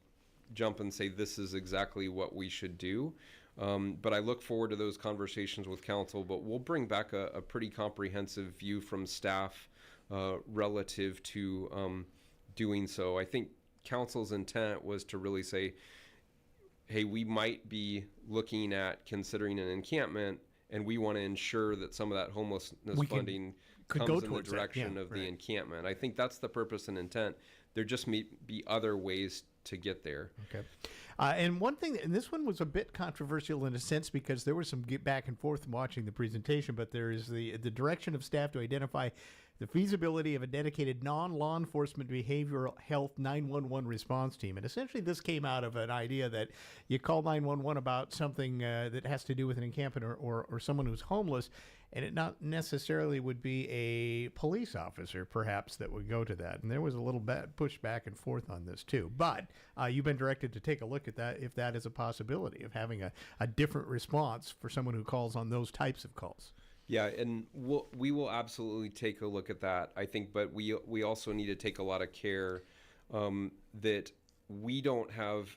jump and say this is exactly what we should do. But I look forward to those conversations with council, but we'll bring back a pretty comprehensive view from staff relative to doing so. I think council's intent was to really say, hey, we might be looking at considering an encampment, and we want to ensure that some of that homelessness funding comes in the direction of the encampment. I think that's the purpose and intent. There just may be other ways to get there. Okay. And one thing, and this one was a bit controversial in a sense because there was some back and forth watching the presentation, but there is the direction of staff to identify the feasibility of a dedicated non-law enforcement behavioral health 911 response team. And essentially this came out of an idea that you call 911 about something that has to do with an encampment or someone who's homeless, and it not necessarily would be a police officer perhaps that would go to that. And there was a little push back and forth on this too. But you've been directed to take a look at that if that is a possibility of having a different response for someone who calls on those types of calls. Yeah, and we will absolutely take a look at that, I think, but we also need to take a lot of care that we don't have,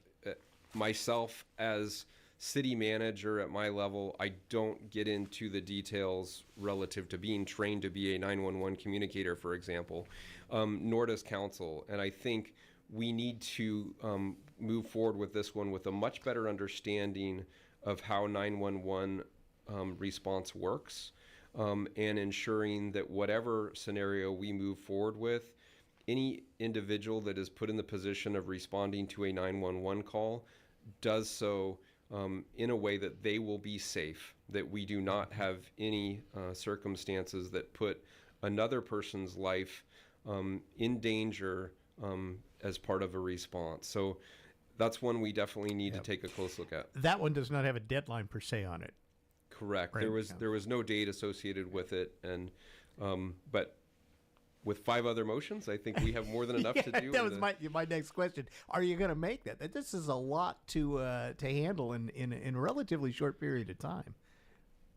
myself as city manager at my level, I don't get into the details relative to being trained to be a 911 communicator, for example, nor does council. And I think we need to move forward with this one with a much better understanding of how 911 response works, and ensuring that whatever scenario we move forward with, any individual that is put in the position of responding to a 911 call does so in a way that they will be safe, that we do not have any circumstances that put another person's life in danger as part of a response. So that's one we definitely need to take a close look at. That one does not have a deadline per se on it. Correct. Right. There was no date associated with it, and but with 5 other motions, I think we have more than enough to do. That was my next question. Are you going to make that? This is a lot to handle in a relatively short period of time.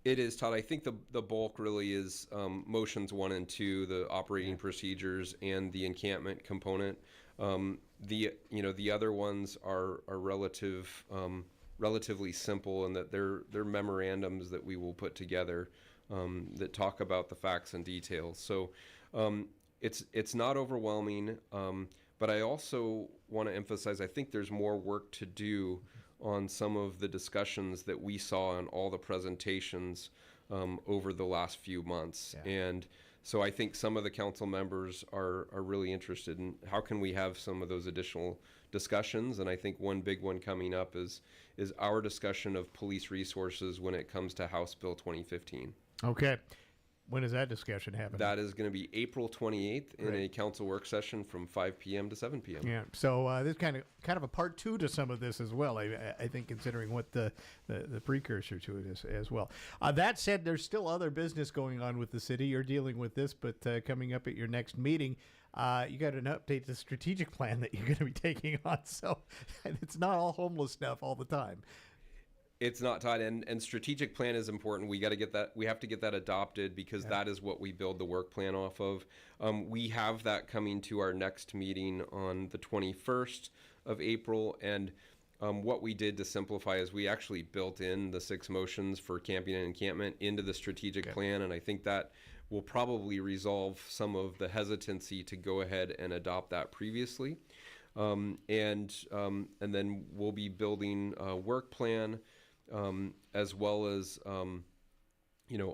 It is, Todd. I think the bulk really is motions 1 and 2, the operating procedures and the encampment component. The other ones are relatively simple in that they're memorandums that we will put together that talk about the facts and details. So it's not overwhelming, but I also want to emphasize I think there's more work to do on some of the discussions that we saw in all the presentations over the last few months. Yeah. And so I think some of the council members are really interested in how can we have some of those additional discussions. And I think one big one coming up is our discussion of police resources when it comes to House Bill 2015. Okay. When is that discussion happening? That is going to be April 28th in a council work session from 5 p.m. to 7 p.m. Yeah. So this kind of a part 2 to some of this as well. I think considering what the precursor to it is as well. That said, there's still other business going on with the city. You're dealing with this, but coming up at your next meeting, you got an update to the strategic plan that you're going to be taking on. So it's not all homeless stuff all the time. It's not, Todd, and strategic plan is important. We got to get that. We have to get that adopted because that is what we build the work plan off of. We have that coming to our next meeting on the 21st of April, and what we did to simplify is we actually built in the 6 motions for camping and encampment into the strategic plan, and I think that will probably resolve some of the hesitancy to go ahead and adopt that previously, and then we'll be building a work plan. As well as,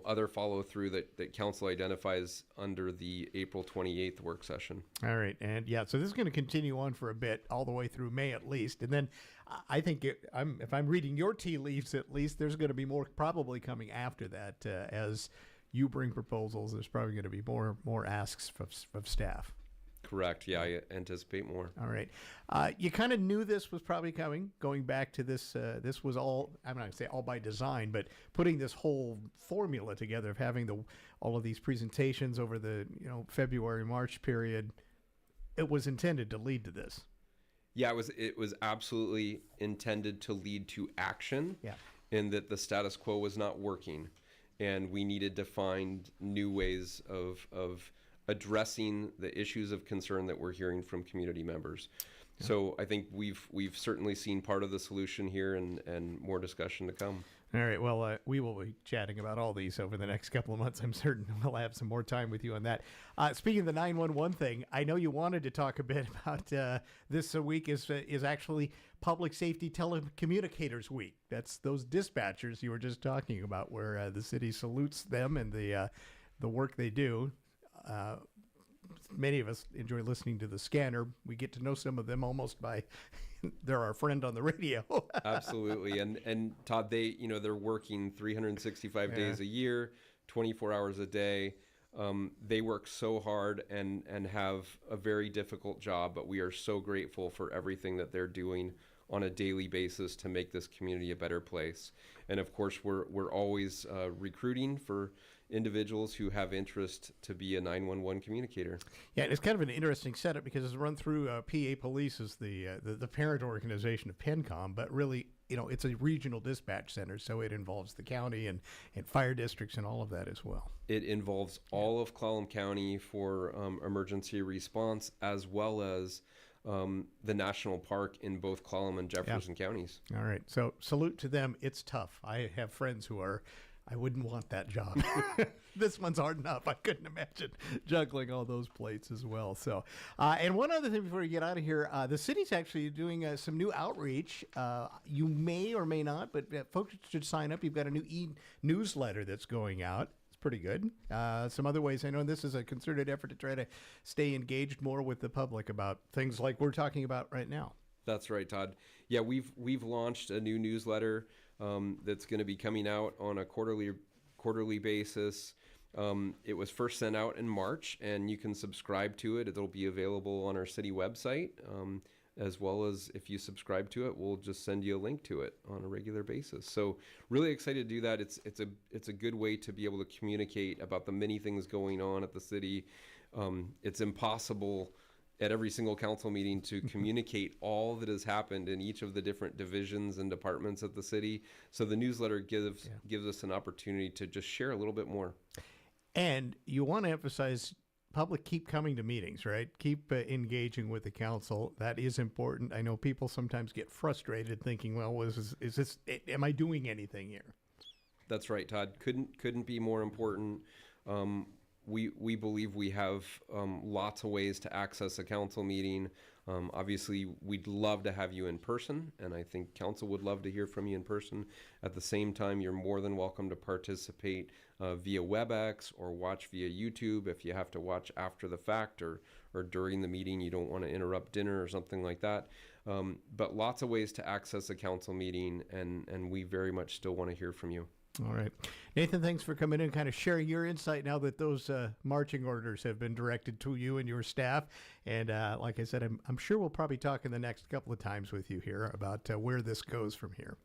other follow-through that council identifies under the April 28th work session. All right. And so this is going to continue on for a bit, all the way through May at least. And then I think if I'm reading your tea leaves, at least there's going to be more probably coming after that. As you bring proposals, there's probably going to be more asks of staff. Correct. Yeah, I anticipate more. All right. You kind of knew this was probably coming, going back to this. This was all, I'm not going to say all by design, but putting this whole formula together of having all of these presentations over the February, March period. It was intended to lead to this. Yeah, it was absolutely intended to lead to action. Yeah. In that the status quo was not working, and we needed to find new ways of addressing the issues of concern that we're hearing from community members. Yeah. So I think we've certainly seen part of the solution here and more discussion to come. All right. Well, we will be chatting about all these over the next couple of months. I'm certain we'll have some more time with you on that. Speaking of the 911 thing, I know you wanted to talk a bit about this week is actually Public Safety Telecommunicators Week. That's those dispatchers you were just talking about, where the city salutes them and the work they do. Many of us enjoy listening to the scanner. We get to know some of them almost by they're our friend on the radio. Absolutely. And Todd, they're working 365 days a year, 24 hours a day. They work so hard and have a very difficult job, but we are so grateful for everything that they're doing on a daily basis to make this community a better place. And of course, we're always recruiting for individuals who have interest to be a 911 communicator. Yeah, it's kind of an interesting setup because it's run through PA Police as the parent organization of PENCOM, but really, it's a regional dispatch center, so it involves the county and fire districts and all of that as well. It involves all of Clallam County for emergency response, as well as the national park in both Clallam and Jefferson counties. All right, so salute to them. It's tough. I have friends who are I wouldn't want that job. This one's hard enough. I couldn't imagine juggling all those plates as well. So, and one other thing before we get out of here, the city's actually doing some new outreach. You may or may not, but folks should sign up. You've got a new e-newsletter that's going out. It's pretty good. Some other ways, I know this is a concerted effort to try to stay engaged more with the public about things like we're talking about right now. That's right, Todd. Yeah, we've launched a new newsletter that's going to be coming out on a quarterly basis. It was first sent out in March, and you can subscribe to it. It'll be available on our city website as well as if you subscribe to it, we'll just send you a link to it on a regular basis. So really excited to do that. It's a good way to be able to communicate about the many things going on at the city. It's impossible at every single council meeting to communicate all that has happened in each of the different divisions and departments at the city. So the newsletter gives us an opportunity to just share a little bit more. And you want to emphasize public keep coming to meetings, right? Keep engaging with the council. That is important. I know people sometimes get frustrated thinking, well, am I doing anything here? That's right, Todd. Couldn't be more important. We believe we have lots of ways to access a council meeting. Obviously, we'd love to have you in person, and I think council would love to hear from you in person. At the same time, you're more than welcome to participate via WebEx or watch via YouTube if you have to watch after the fact or during the meeting. You don't want to interrupt dinner or something like that. But lots of ways to access a council meeting, and we very much still want to hear from you. All right. Nathan, thanks for coming in and kind of sharing your insight now that those marching orders have been directed to you and your staff. And like I said, I'm sure we'll probably talk in the next couple of times with you here about where this goes from here.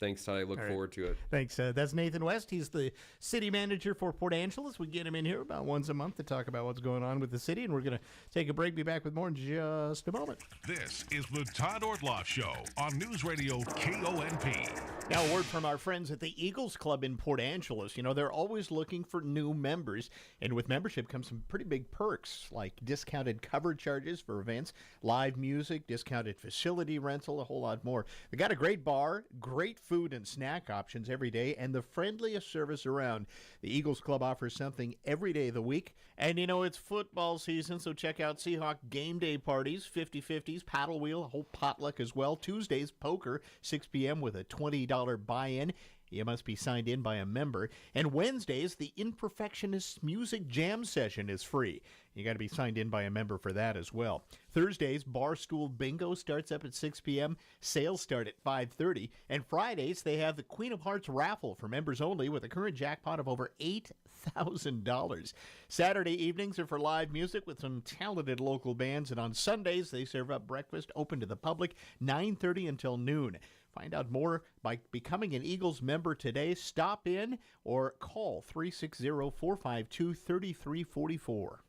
Thanks, Todd. I look forward to it. Thanks. That's Nathan West. He's the city manager for Port Angeles. We get him in here about once a month to talk about what's going on with the city, and we're going to take a break. Be back with more in just a moment. This is the Todd Ortloff Show on News Radio KONP. Now, a word from our friends at the Eagles Club in Port Angeles. You know, they're always looking for new members, and with membership comes some pretty big perks, like discounted cover charges for events, live music, discounted facility rental, a whole lot more. They got a great bar, great food and snack options every day, and the friendliest service around. The Eagles Club offers something every day of the week. And, you know, it's football season, so check out Seahawk game day parties, 50-50s, paddle wheel, a whole potluck as well. Tuesdays, poker, 6 p.m. with a $20 buy-in. You must be signed in by a member. And Wednesdays, the Imperfectionist Music Jam Session is free. You got to be signed in by a member for that as well. Thursdays, Barstool Bingo starts up at 6 p.m. Sales start at 5:30. And Fridays, they have the Queen of Hearts raffle for members only with a current jackpot of over $8,000. Saturday evenings are for live music with some talented local bands. And on Sundays, they serve up breakfast open to the public, 9:30 until noon. Find out more by becoming an Eagles member today. Stop in or call 360-452-3344.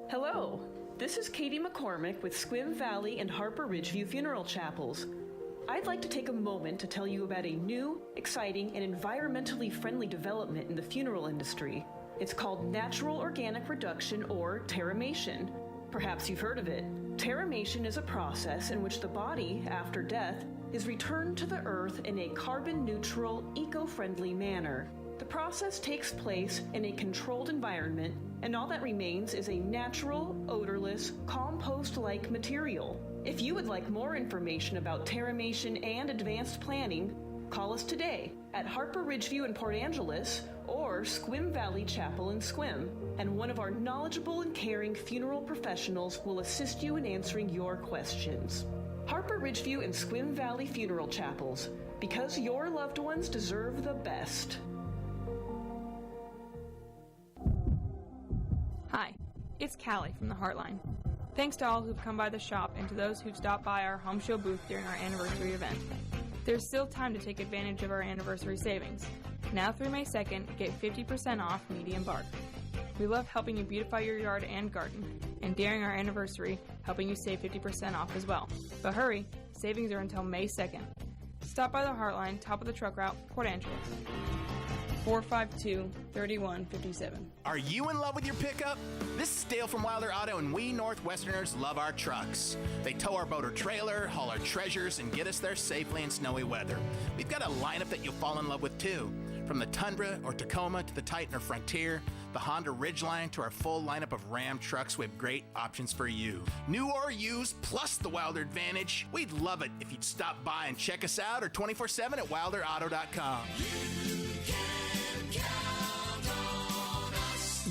Hello, this is Katie McCormick with Squim Valley and Harper Ridgeview Funeral Chapels. I'd like to take a moment to tell you about a new, exciting, and environmentally friendly development in the funeral industry. It's called Natural Organic Reduction, or terramation. Perhaps you've heard of it. Terramation is a process in which the body, after death, is returned to the earth in a carbon-neutral, eco-friendly manner. The process takes place in a controlled environment, and all that remains is a natural, odorless, compost-like material. If you would like more information about terramation and advanced planning, call us today at Harper Ridgeview in Port Angeles or Squim Valley Chapel in Squim, and one of our knowledgeable and caring funeral professionals will assist you in answering your questions. Harper Ridgeview and Squim Valley Funeral Chapels, because your loved ones deserve the best. Hi, it's Callie from the Heartline. Thanks to all who've come by the shop and to those who've stopped by our home show booth during our anniversary event. There's still time to take advantage of our anniversary savings. Now through May 2nd, get 50% off medium bark. We love helping you beautify your yard and garden, and during our anniversary, helping you save 50% off as well. But hurry, savings are until May 2nd. Stop by the Heartline, top of the truck route, Port Angeles. 452-3157. Are you in love with your pickup? This is Dale from Wilder Auto, and we Northwesterners love our trucks. They tow our boat or trailer, haul our treasures, and get us there safely in snowy weather. We've got a lineup that you'll fall in love with too. From the Tundra or Tacoma to the Titan or Frontier, the Honda Ridgeline to our full lineup of Ram trucks, we have great options for you. New or used, plus the Wilder Advantage. We'd love it if you'd stop by and check us out or 24/7 at wilderauto.com.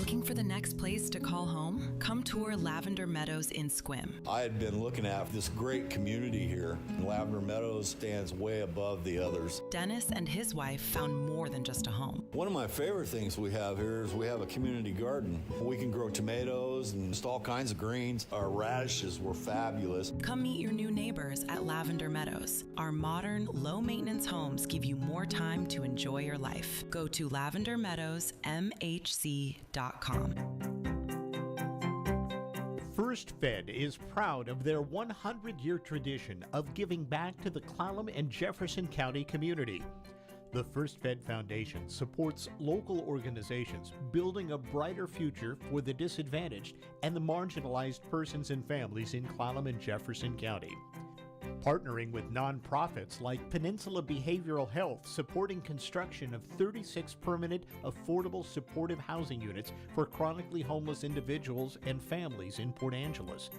Looking for the next place to call home? Come tour Lavender Meadows in Sequim. I had been looking at this great community here, and Lavender Meadows stands way above the others. Dennis and his wife found more than just a home. One of my favorite things we have here is we have a community garden. We can grow tomatoes and just all kinds of greens. Our radishes were fabulous. Come meet your new neighbors at Lavender Meadows. Our modern, low-maintenance homes give you more time to enjoy your life. Go to lavendermeadowsmhc.com. First Fed is proud of their 100-year tradition of giving back to the Clallam and Jefferson County community. The First Fed Foundation supports local organizations building a brighter future for the disadvantaged and the marginalized persons and families in Clallam and Jefferson County. Partnering with nonprofits like Peninsula Behavioral Health, supporting construction of 36 permanent, affordable supportive housing units for chronically homeless individuals and families in Port Angeles.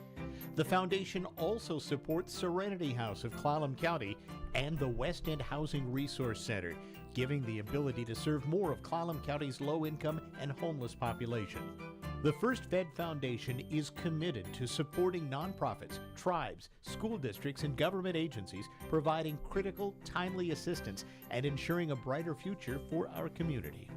The foundation also supports Serenity House of Clallam County and the West End Housing Resource Center, giving the ability to serve more of Clallam County's low-income and homeless population. The First Fed Foundation is committed to supporting nonprofits, tribes, school districts, and government agencies, providing critical, timely assistance and ensuring a brighter future for our community.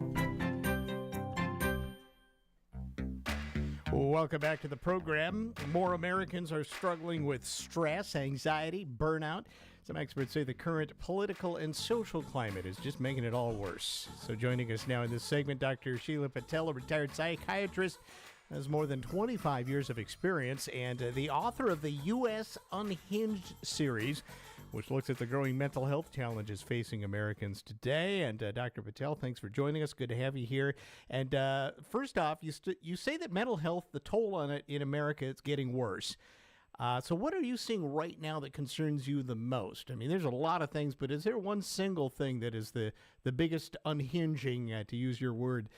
Welcome back to the program. More Americans are struggling with stress, anxiety, burnout. Some experts say the current political and social climate is just making it all worse. So joining us now in this segment, Dr. Sheila Patel, a retired psychiatrist, has more than 25 years of experience and the author of the U.S. Unhinged series, which looks at the growing mental health challenges facing Americans today. And Dr. Patel, thanks for joining us. Good to have you here. And first off, you say that mental health, the toll on it in America, it's getting worse. So what are you seeing right now that concerns you the most? I mean, there's a lot of things, but is there one single thing that is the biggest unhinging, to use your word,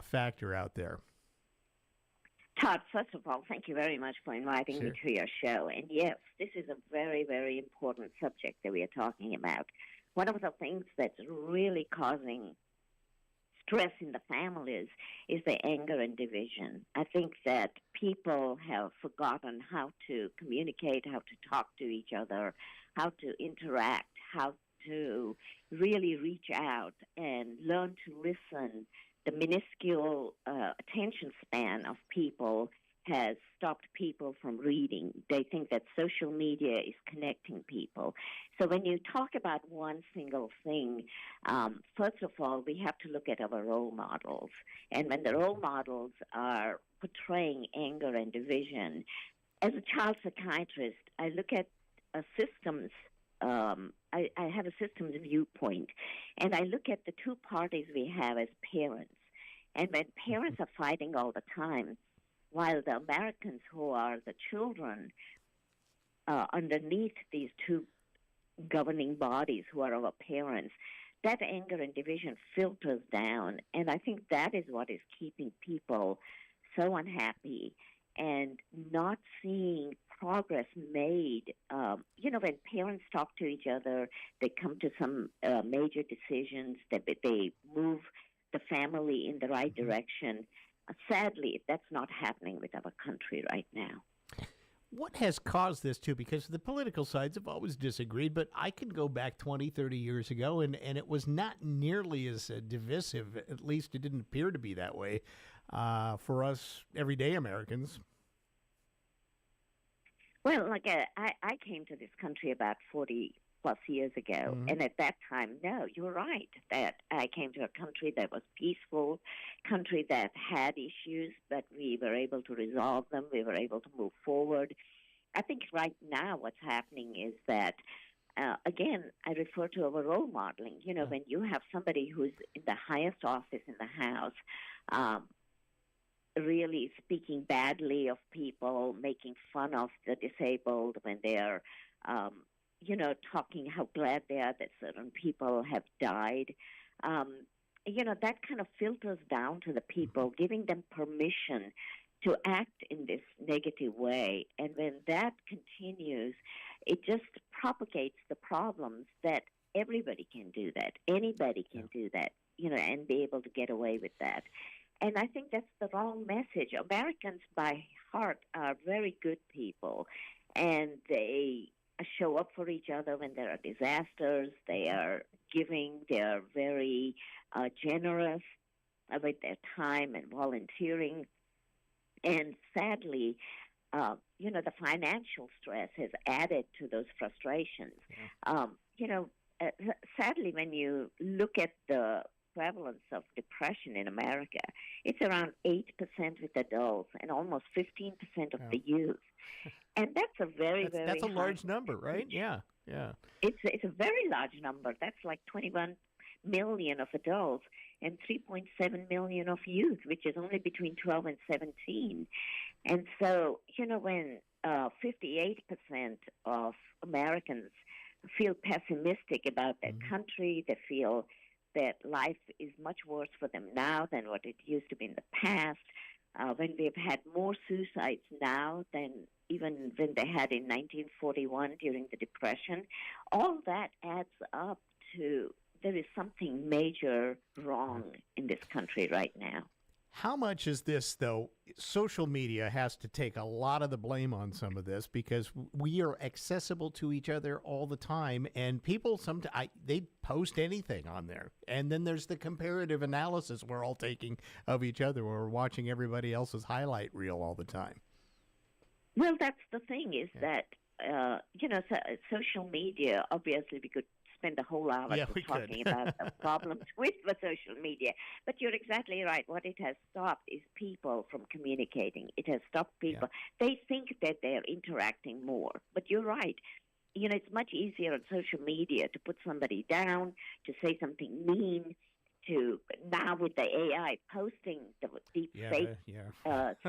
factor out there? Todd, first of all, thank you very much for inviting me to your show. And yes, this is a very, very important subject that we are talking about. One of the things that's really causing stress in the families is the anger and division. I think that people have forgotten how to communicate, how to talk to each other, how to interact, how to really reach out and learn to listen. The minuscule attention span of people has stopped people from reading. They think that social media is connecting people. So when you talk about one single thing, first of all, we have to look at our role models. And when the role models are portraying anger and division, as a child psychiatrist, I look at systems. I have a systems viewpoint, and I look at the two parties we have as parents. And when parents are fighting all the time, while the Americans who are the children underneath these two governing bodies who are our parents, that anger and division filters down. And I think that is what is keeping people so unhappy and not seeing progress made. When parents talk to each other, they come to some major decisions, that they move the family in the right direction. Sadly, that's not happening with our country right now. What has caused this, too? Because the political sides have always disagreed, but I can go back 20, 30 years ago, and it was not nearly as divisive. At least it didn't appear to be that way for us everyday Americans. Well, I came to this country about 40-plus years ago, and at that time, no, you're right, that I came to a country that was peaceful, country that had issues, but we were able to resolve them, we were able to move forward. I think right now what's happening is that, again, I refer to our role modeling. When you have somebody who's in the highest office in the House, really speaking badly of people, making fun of the disabled when they're, talking how glad they are that certain people have died. That kind of filters down to the people, giving them permission to act in this negative way. And when that continues, it just propagates the problems that everybody can do that. Anybody can do that, and be able to get away with that. And I think that's the wrong message. Americans by heart are very good people, and they show up for each other when there are disasters. They are giving. They are very generous with their time and volunteering. And sadly, the financial stress has added to those frustrations. Sadly, when you look at the prevalence of depression in America, it's around 8% with adults and almost 15% of the youth. And that's a that's a large number, right? Yeah. It's a very large number. That's like 21 million of adults and 3.7 million of youth, which is only between 12 and 17. And so, when 58% of Americans feel pessimistic about their country, they feel that life is much worse for them now than what it used to be in the past, when we've had more suicides now than even when they had in 1941 during the Depression, all that adds up to there is something major wrong in this country right now. How much is this, though? Social media has to take a lot of the blame on some of this because we are accessible to each other all the time, and people sometimes they post anything on there, and then there's the comparative analysis we're all taking of each other. We're watching everybody else's highlight reel all the time. Well, that's the thing is that social media. Obviously, we could spend a whole hour talking about the problems with the social media. But you're exactly right. What it has stopped is people from communicating. It has stopped people. Yeah. They think that they're interacting more. But you're right. It's much easier on social media to put somebody down, to say something mean, to now with the AI posting the deep fake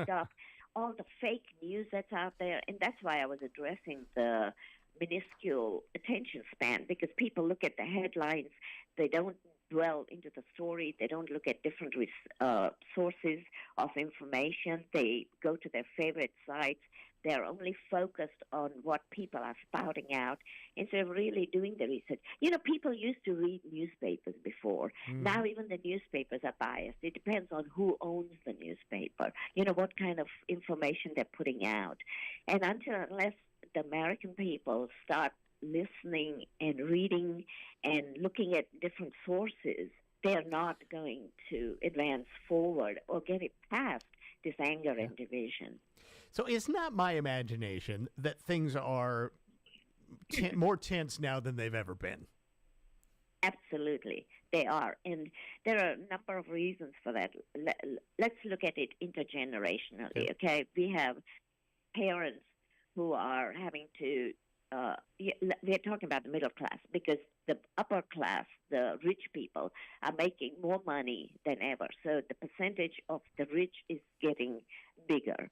stuff, all the fake news that's out there. And that's why I was addressing the minuscule attention span, because people look at the headlines, they don't dwell into the story, they don't look at different sources of information, they go to their favorite sites, they're only focused on what people are spouting out instead of really doing the research. People used to read newspapers before. Now even the newspapers are biased. It depends on who owns the newspaper, what kind of information they're putting out. And unless the American people start listening and reading and looking at different sources, they're not going to advance forward or get it past this anger and division. So it's not my imagination that things are more tense now than they've ever been. Absolutely, they are. And there are a number of reasons for that. Let's look at it intergenerationally, okay? We have parents who are having to, we're talking about the middle class, because the upper class, the rich people, are making more money than ever. So the percentage of the rich is getting bigger.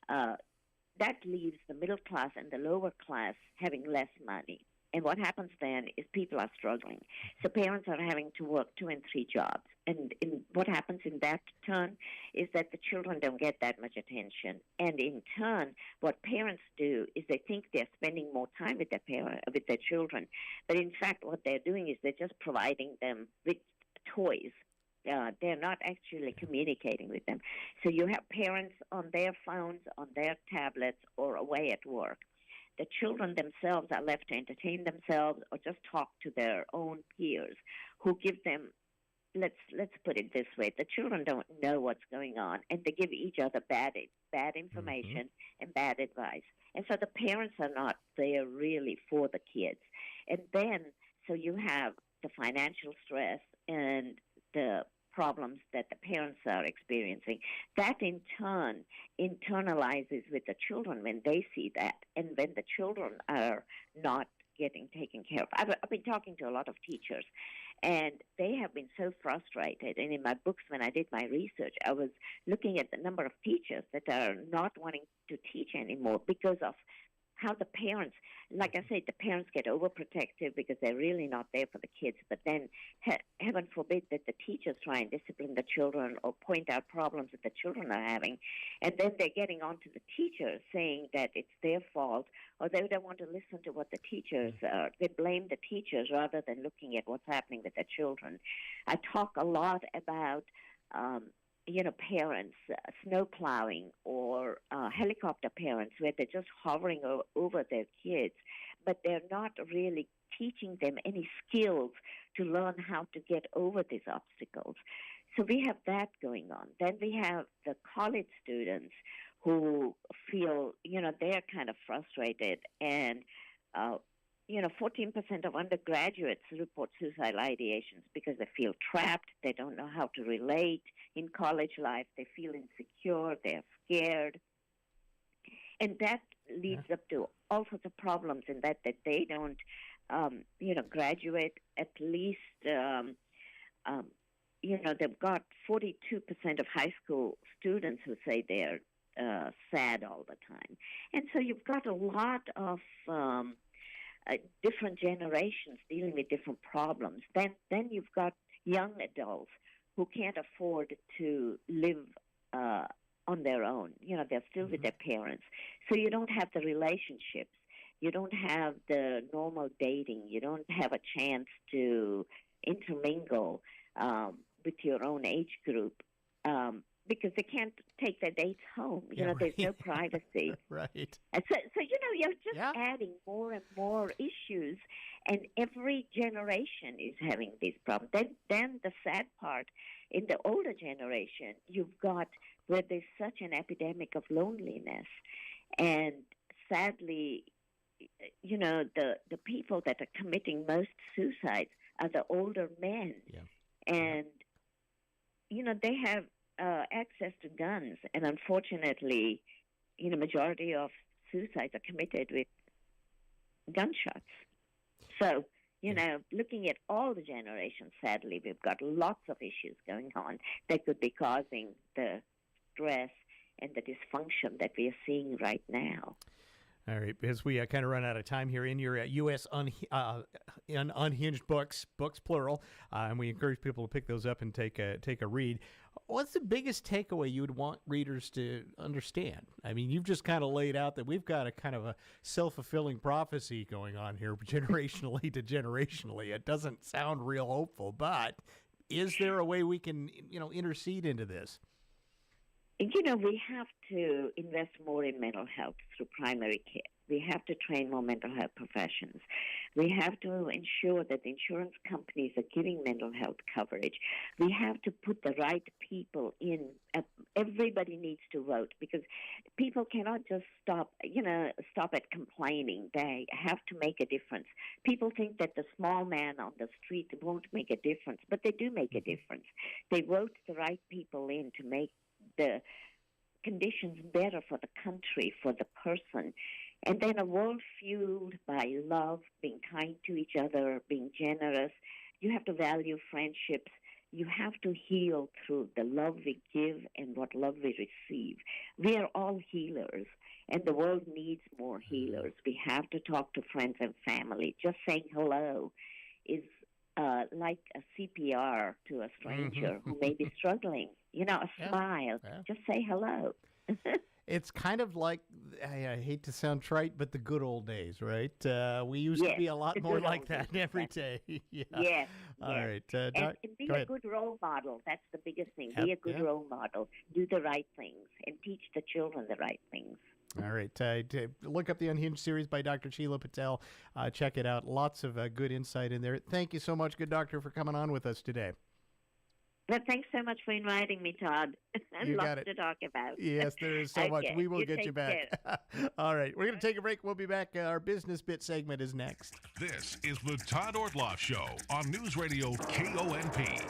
That leaves the middle class and the lower class having less money. And what happens then is people are struggling. So parents are having to work 2 and 3 jobs. And what happens in that turn is that the children don't get that much attention. And in turn, what parents do is they think they're spending more time with their children. But in fact, what they're doing is they're just providing them with toys. They're not actually communicating with them. So you have parents on their phones, on their tablets, or away at work. The children themselves are left to entertain themselves or just talk to their own peers who give them, let's put it this way, the children don't know what's going on, and they give each other bad information and bad advice. And so the parents are not there really for the kids. And then, so you have the financial stress and the problems that the parents are experiencing. That in turn internalizes with the children when they see that, and when the children are not getting taken care of. I've been talking to a lot of teachers, and they have been so frustrated. And in my books, when I did my research, I was looking at the number of teachers that are not wanting to teach anymore because of how the parents, like I said, the parents get overprotective because they're really not there for the kids. But then, heaven forbid that the teachers try and discipline the children or point out problems that the children are having. And then they're getting on to the teachers saying that it's their fault, or they don't want to listen to what the teachers are. They blame the teachers rather than looking at what's happening with the children. I talk a lot about parents snow plowing or helicopter parents where they're just hovering over their kids, but they're not really teaching them any skills to learn how to get over these obstacles. So we have that going on. Then we have the college students who feel, they're kind of frustrated. And, 14% of undergraduates report suicidal ideations because they feel trapped. They don't know how to relate in college life. They feel insecure. They're scared. And that leads up to all sorts of problems in that they don't, graduate at least, they've got 42% of high school students who say they're sad all the time. And so you've got a lot of different generations dealing with different problems. Then you've got young adults who can't afford to live on their own. They're still with their parents. So you don't have the relationships. You don't have the normal dating. You don't have a chance to intermingle with your own age group because they can't take their dates home. There's no privacy. Right. And so you're just adding more and more issues, and every generation is having these problems. Then the sad part, in the older generation, you've got where there's such an epidemic of loneliness, and sadly, the people that are committing most suicides are the older men. Yeah. And, they have access to guns. And unfortunately, majority of suicides are committed with gunshots. So, looking at all the generations, sadly, we've got lots of issues going on that could be causing the stress and the dysfunction that we are seeing right now. All right, as we kind of run out of time here in your U.S. Unhinged books plural, and we encourage people to pick those up and take a read. What's the biggest takeaway you would want readers to understand? I mean, you've just kind of laid out that we've got a kind of a self-fulfilling prophecy going on here, generationally to generationally. It doesn't sound real hopeful, but is there a way we can, intercede into this? We have to invest more in mental health through primary care. We have to train more mental health professions. We have to ensure that the insurance companies are giving mental health coverage. We have to put the right people in. Everybody needs to vote because people cannot just stop at complaining. They have to make a difference. People think that the small man on the street won't make a difference, but they do make a difference. They vote the right people in to make the conditions better for the country, for the person. And then a world fueled by love, being kind to each other, being generous. You have to value friendships. You have to heal through the love we give and what love we receive. We are all healers, and the world needs more healers. We have to talk to friends and family. Just saying hello is like a CPR to a stranger who may be struggling. A smile. Yeah. Just say hello. It's kind of like, I hate to sound trite, but the good old days, right? We used to be a lot more like that every day. Yeah. Yes. All right. And be a good role model. That's the biggest thing. Be a good role model. Do the right things and teach the children the right things. All right. Look up the Unhinged series by Dr. Sheila Patel. Check it out. Lots of good insight in there. Thank you so much, good doctor, for coming on with us today. Well, thanks so much for inviting me, Todd. You got Lots it. to talk about. Yes, there is so much. We will get you back. All right. We're going to take a break. We'll be back. Our business bit segment is next. This is the Todd Ortloff Show on News Radio KONP.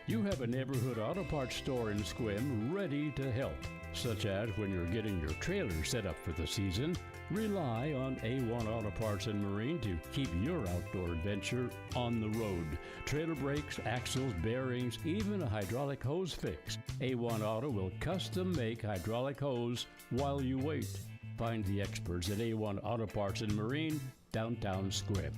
You have a neighborhood auto parts store in Sequim ready to help. Such as when you're getting your trailer set up for the season, rely on A1 Auto Parts and Marine to keep your outdoor adventure on the road. Trailer brakes, axles, bearings, even a hydraulic hose fix. A1 Auto will custom make hydraulic hose while you wait. Find the experts at A1 Auto Parts and Marine, downtown Sequim.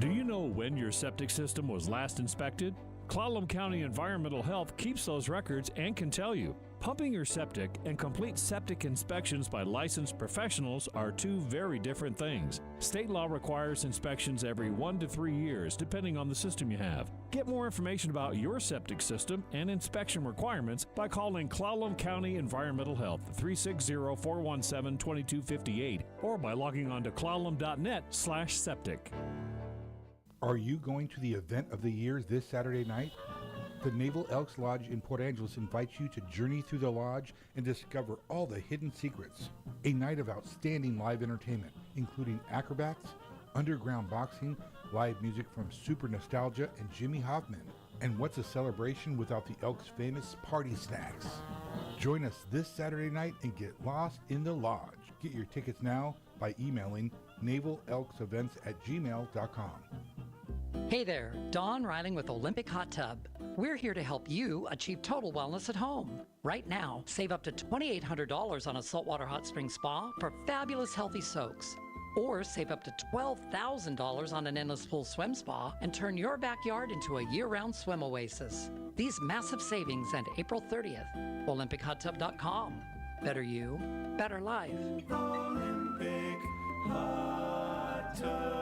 Do you know when your septic system was last inspected? Clallam County Environmental Health keeps those records and can tell you. Pumping your septic and complete septic inspections by licensed professionals are two very different things. State law requires inspections every 1 to 3 years, depending on the system you have. Get more information about your septic system and inspection requirements by calling Clallam County Environmental Health 360-417-2258 or by logging on to clallam.net/septic. Are you going to the event of the year this Saturday night? The Naval Elks Lodge in Port Angeles invites you to journey through the lodge and discover all the hidden secrets. A night of outstanding live entertainment, including acrobats, underground boxing, live music from Super Nostalgia and Jimmy Hoffman. And what's a celebration without the Elks' famous party snacks? Join us this Saturday night and get lost in the lodge. Get your tickets now by emailing navalelksevents@gmail.com. Hey there, Dawn Riling with Olympic Hot Tub. We're here to help you achieve total wellness at home. Right now, save up to $2,800 on a saltwater hot spring spa for fabulous healthy soaks. Or save up to $12,000 on an endless pool swim spa and turn your backyard into a year-round swim oasis. These massive savings end April 30th. OlympicHotTub.com. Better you, better life. Olympic Hot Tub.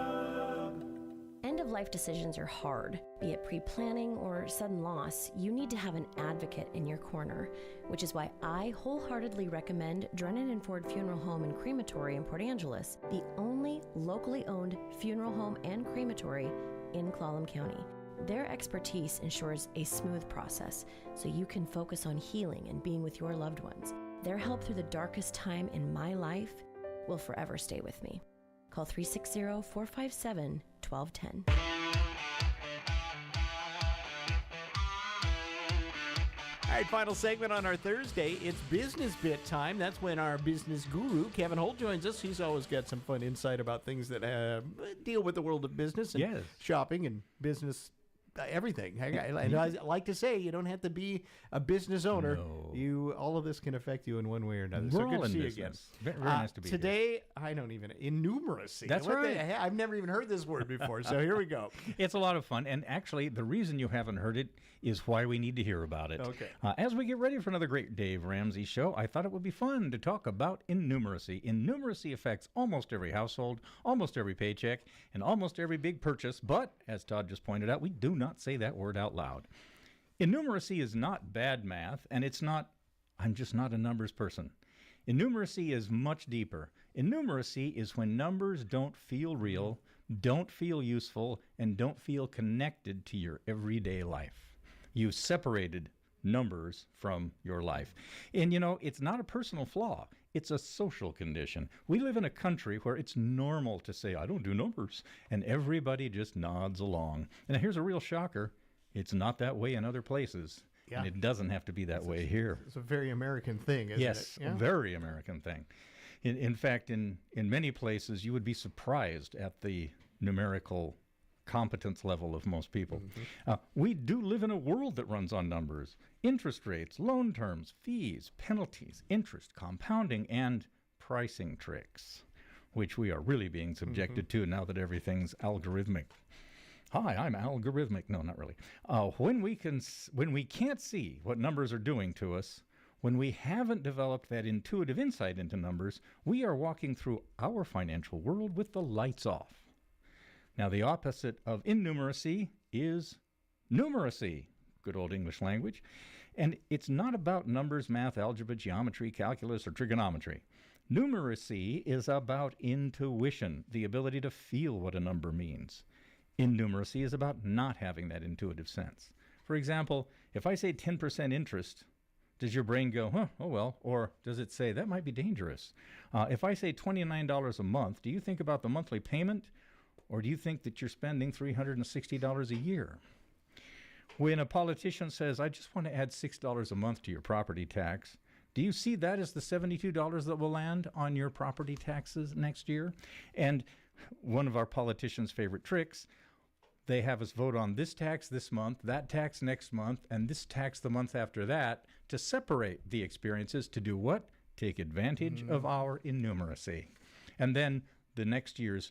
End-of-life decisions are hard. Be it pre-planning or sudden loss, you need to have an advocate in your corner, which is why I wholeheartedly recommend Drennan and Ford Funeral Home and Crematory in Port Angeles, the only locally owned funeral home and crematory in Clallam County. Their expertise ensures a smooth process so you can focus on healing and being with your loved ones. Their help through the darkest time in my life will forever stay with me. Call 360-457-1210. All right, final segment on our Thursday. It's business bit time. That's when our business guru, Kevin Holt, joins us. He's always got some fun insight about things that deal with the world of business and shopping and business everything. And I like to say, you don't have to be a business owner. No. All of this can affect you in one way or another. We're so all good to in see you business. again. Very nice to be today, here. I don't even innumeracy. That's What right. I've never even heard this word before. So here we go. It's a lot of fun, and actually, the reason you haven't heard it is why we need to hear about it. Okay. As we get ready for another great Dave Ramsey show, I thought it would be fun to talk about innumeracy. Innumeracy affects almost every household, almost every paycheck, and almost every big purchase, but, as Todd just pointed out, we do not say that word out loud. Innumeracy is not bad math, and it's not, I'm just not a numbers person. Innumeracy is much deeper. Innumeracy is when numbers don't feel real, don't feel useful, and don't feel connected to your everyday life. You've separated numbers from your life. And it's not a personal flaw. It's a social condition. We live in a country where it's normal to say, I don't do numbers. And everybody just nods along. And here's a real shocker. It's not that way in other places. Yeah. And it doesn't have to be that way here. It's a very American thing, isn't it? Yes, a very American thing. In fact, in many places, you would be surprised at the numerical competence level of most people. We do live in a world that runs on numbers. Interest rates, loan terms, fees, penalties, interest, compounding, and pricing tricks, which we are really being subjected to now that everything's algorithmic. Hi, I'm algorithmic. No, not really. When we can't see what numbers are doing to us, when we haven't developed that intuitive insight into numbers, we are walking through our financial world with the lights off. Now, the opposite of innumeracy is numeracy, good old English language. And it's not about numbers, math, algebra, geometry, calculus, or trigonometry. Numeracy is about intuition, the ability to feel what a number means. Innumeracy is about not having that intuitive sense. For example, if I say 10% interest, does your brain go, oh well, or does it say, that might be dangerous? If I say $29 a month, do you think about the monthly payment? Or do you think that you're spending $360 a year? When a politician says, I just want to add $6 a month to your property tax, do you see that as the $72 that will land on your property taxes next year? And one of our politicians' favorite tricks, they have us vote on this tax this month, that tax next month, and this tax the month after that to separate the experiences to do what? Take advantage of our innumeracy. And then the next year's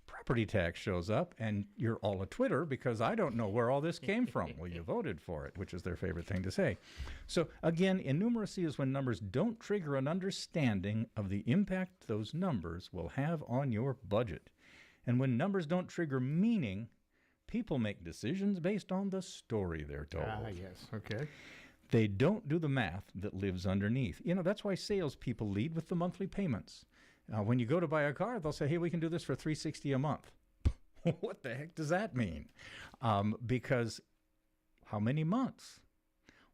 property tax shows up, and you're all a Twitter because I don't know where all this came from. Well, you voted for it, which is their favorite thing to say. So again, innumeracy is when numbers don't trigger an understanding of the impact those numbers will have on your budget. And when numbers don't trigger meaning, people make decisions based on the story they're told. Yes, okay. They don't do the math that lives underneath. You know, that's why salespeople lead with the monthly payments. When you go to buy a car, they'll say, hey, we can do this for $360 a month. What the heck does that mean? Because how many months?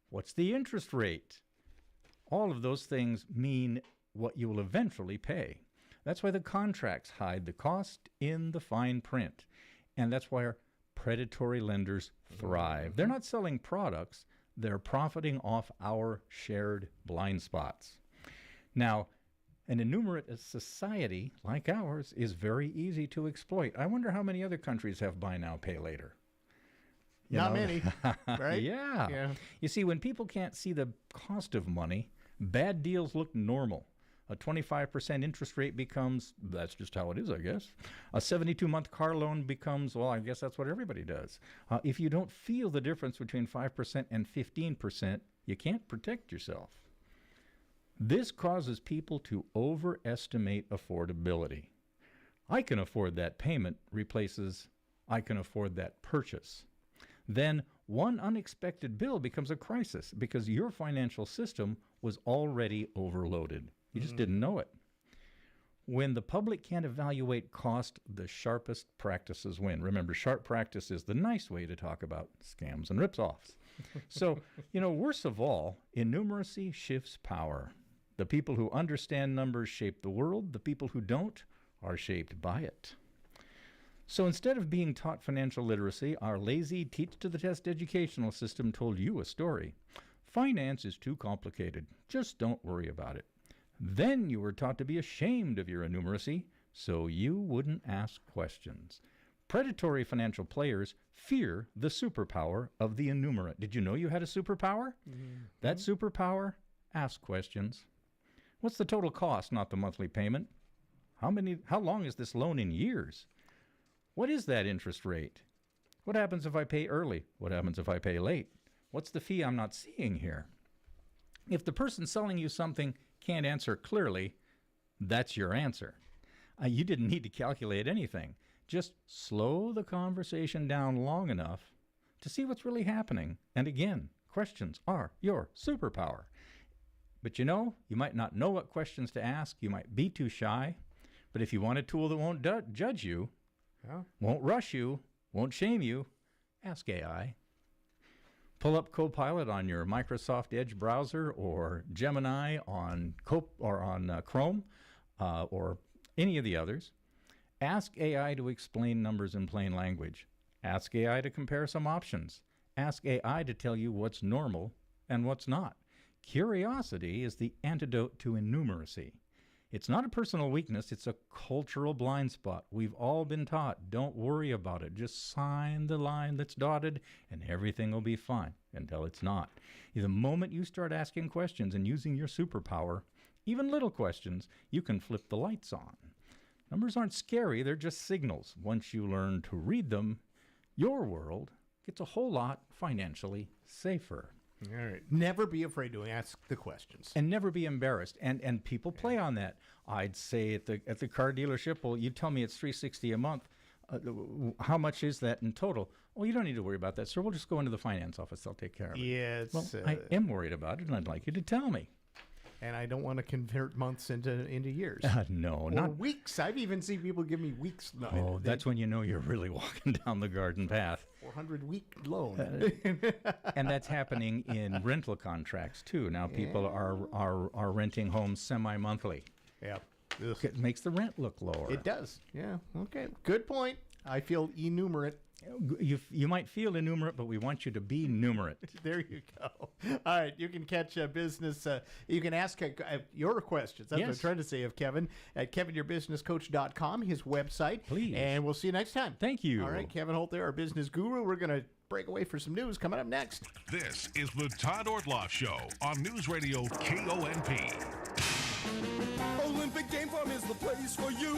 What's the interest rate? All of those things mean what you will eventually pay. That's why the contracts hide the cost in the fine print. And that's why our predatory lenders thrive. They're not selling products. They're profiting off our shared blind spots. Now, an enumerate society like ours is very easy to exploit. I wonder how many other countries have buy now, pay later. Not many, right? Yeah. You see, when people can't see the cost of money, bad deals look normal. A 25% interest rate becomes, that's just how it is, I guess. A 72-month car loan becomes, well, I guess that's what everybody does. If you don't feel the difference between 5% and 15%, you can't protect yourself. This causes people to overestimate affordability. I can afford that payment replaces I can afford that purchase. Then one unexpected bill becomes a crisis because your financial system was already overloaded. You just didn't know it. When the public can't evaluate cost, the sharpest practices win. Remember, sharp practice is the nice way to talk about scams and rips-offs. So, worst of all, innumeracy shifts power. The people who understand numbers shape the world. The people who don't are shaped by it. So instead of being taught financial literacy, our lazy teach-to-the-test educational system told you a story. Finance is too complicated. Just don't worry about it. Then you were taught to be ashamed of your innumeracy, so you wouldn't ask questions. Predatory financial players fear the superpower of the enumerate. Did you know you had a superpower? That superpower? Ask questions. What's the total cost, not the monthly payment? How long is this loan in years? What is that interest rate? What happens if I pay early? What happens if I pay late? What's the fee I'm not seeing here? If the person selling you something can't answer clearly, that's your answer. You didn't need to calculate anything. Just slow the conversation down long enough to see what's really happening. And again, questions are your superpower. But you might not know what questions to ask. You might be too shy. But if you want a tool that won't judge you, won't rush you, won't shame you, ask AI. Pull up Copilot on your Microsoft Edge browser or Gemini on Chrome or any of the others. Ask AI to explain numbers in plain language. Ask AI to compare some options. Ask AI to tell you what's normal and what's not. Curiosity is the antidote to innumeracy. It's not a personal weakness, it's a cultural blind spot. We've all been taught, don't worry about it. Just sign the line that's dotted and everything will be fine, until it's not. The moment you start asking questions and using your superpower, even little questions, you can flip the lights on. Numbers aren't scary, they're just signals. Once you learn to read them, your world gets a whole lot financially safer. All right. Never be afraid to ask the questions. And never be embarrassed. And people play on that. I'd say at the car dealership, well, you tell me it's $360 a month. How much is that in total? Well, you don't need to worry about that, sir. We'll just go into the finance office. They'll take care of it. Yeah, I am worried about it, and I'd like you to tell me. And I don't want to convert months into years. No, not weeks. I've even seen people give me weeks. No, that's when you know you're really walking down the garden path. 400-week loan. And that's happening in rental contracts too. Now people are renting homes semi-monthly. Yeah. It makes the rent look lower. It does. Yeah. Okay. Good point. I feel enumerate. You might feel enumerate, but we want you to be numerate. There you go. All right. You can catch business. You can ask your questions. That's what I'm trying to say of Kevin at kevinyourbusinesscoach.com, his website. Please. And we'll see you next time. Thank you. All right. Kevin Holt there, our business guru. We're going to break away for some news coming up next. This is the Todd Ortloff Show on News Radio KONP. Olympic Game Farm is the place for you.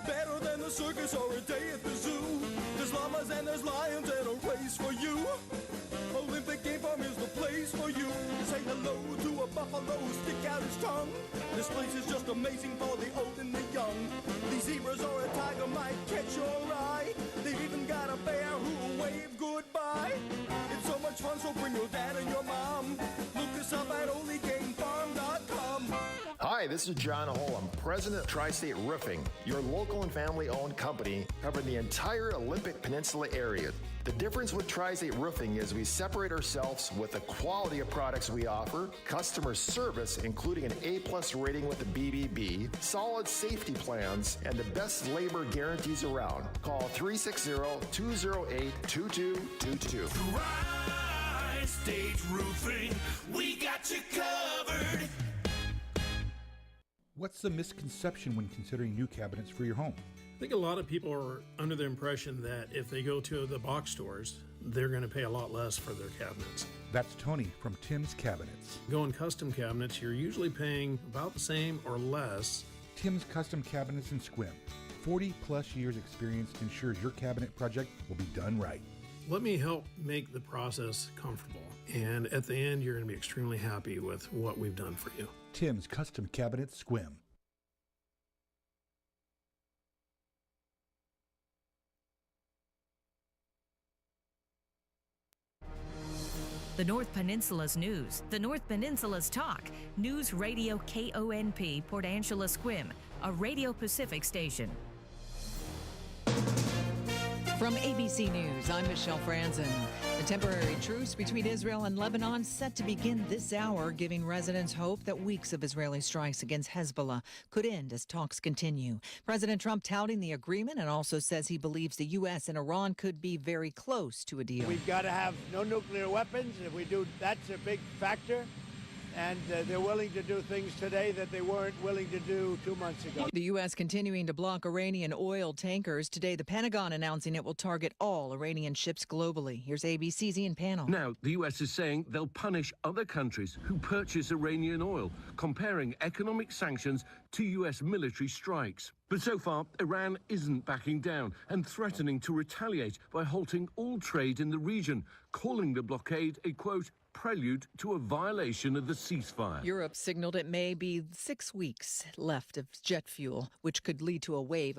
Better than the circus or a day at the zoo. There's llamas and there's lions and a race for you. Olympic Game Farm is the place for you. Say hello to a buffalo, stick out his tongue. This place is just amazing for the old and the young. These zebras or a tiger might catch your eye. They've even got a bear who'll wave goodbye. It's so much fun, so bring your dad and your mom. Look us up at onlygamefarm.com. Hi, this is John Holm, president of Tri-State Roofing, your local and family-owned company covering the entire Olympic Peninsula area. The difference with Tri-State Roofing is we separate ourselves with the quality of products we offer, customer service, including an A+ rating with the BBB, solid safety plans, and the best labor guarantees around. Call 360-208-2222. Tri-State Roofing, we got you covered. What's the misconception when considering new cabinets for your home? I think a lot of people are under the impression that if they go to the box stores, they're going to pay a lot less for their cabinets. That's Tony from Tim's Cabinets. Going custom cabinets, you're usually paying about the same or less. Tim's Custom Cabinets in Squim. 40 plus years experience ensures your cabinet project will be done right. Let me help make the process comfortable. And at the end, you're going to be extremely happy with what we've done for you. Tim's Custom Cabinets Squim. The North Peninsula's news, the North Peninsula's talk. News Radio KONP, Port Angela Squim, a Radio Pacific station. From ABC News, I'm Michelle Franzen. The temporary truce between Israel and Lebanon set to begin this hour, giving residents hope that weeks of Israeli strikes against Hezbollah could end as talks continue. President Trump touting the agreement and also says he believes the U.S. and Iran could be very close to a deal. We've got to have no nuclear weapons. If we do, that's a big factor. And they're willing to do things today that they weren't willing to do 2 months ago. The U.S. continuing to block Iranian oil tankers. Today, the Pentagon announcing it will target all Iranian ships globally. Here's ABC's Ian Pannell. Now, the U.S. is saying they'll punish other countries who purchase Iranian oil, comparing economic sanctions to U.S. military strikes. But so far, Iran isn't backing down and threatening to retaliate by halting all trade in the region, calling the blockade a, quote, prelude to a violation of the ceasefire. Europe signaled it may be 6 weeks left of jet fuel, which could lead to a wave of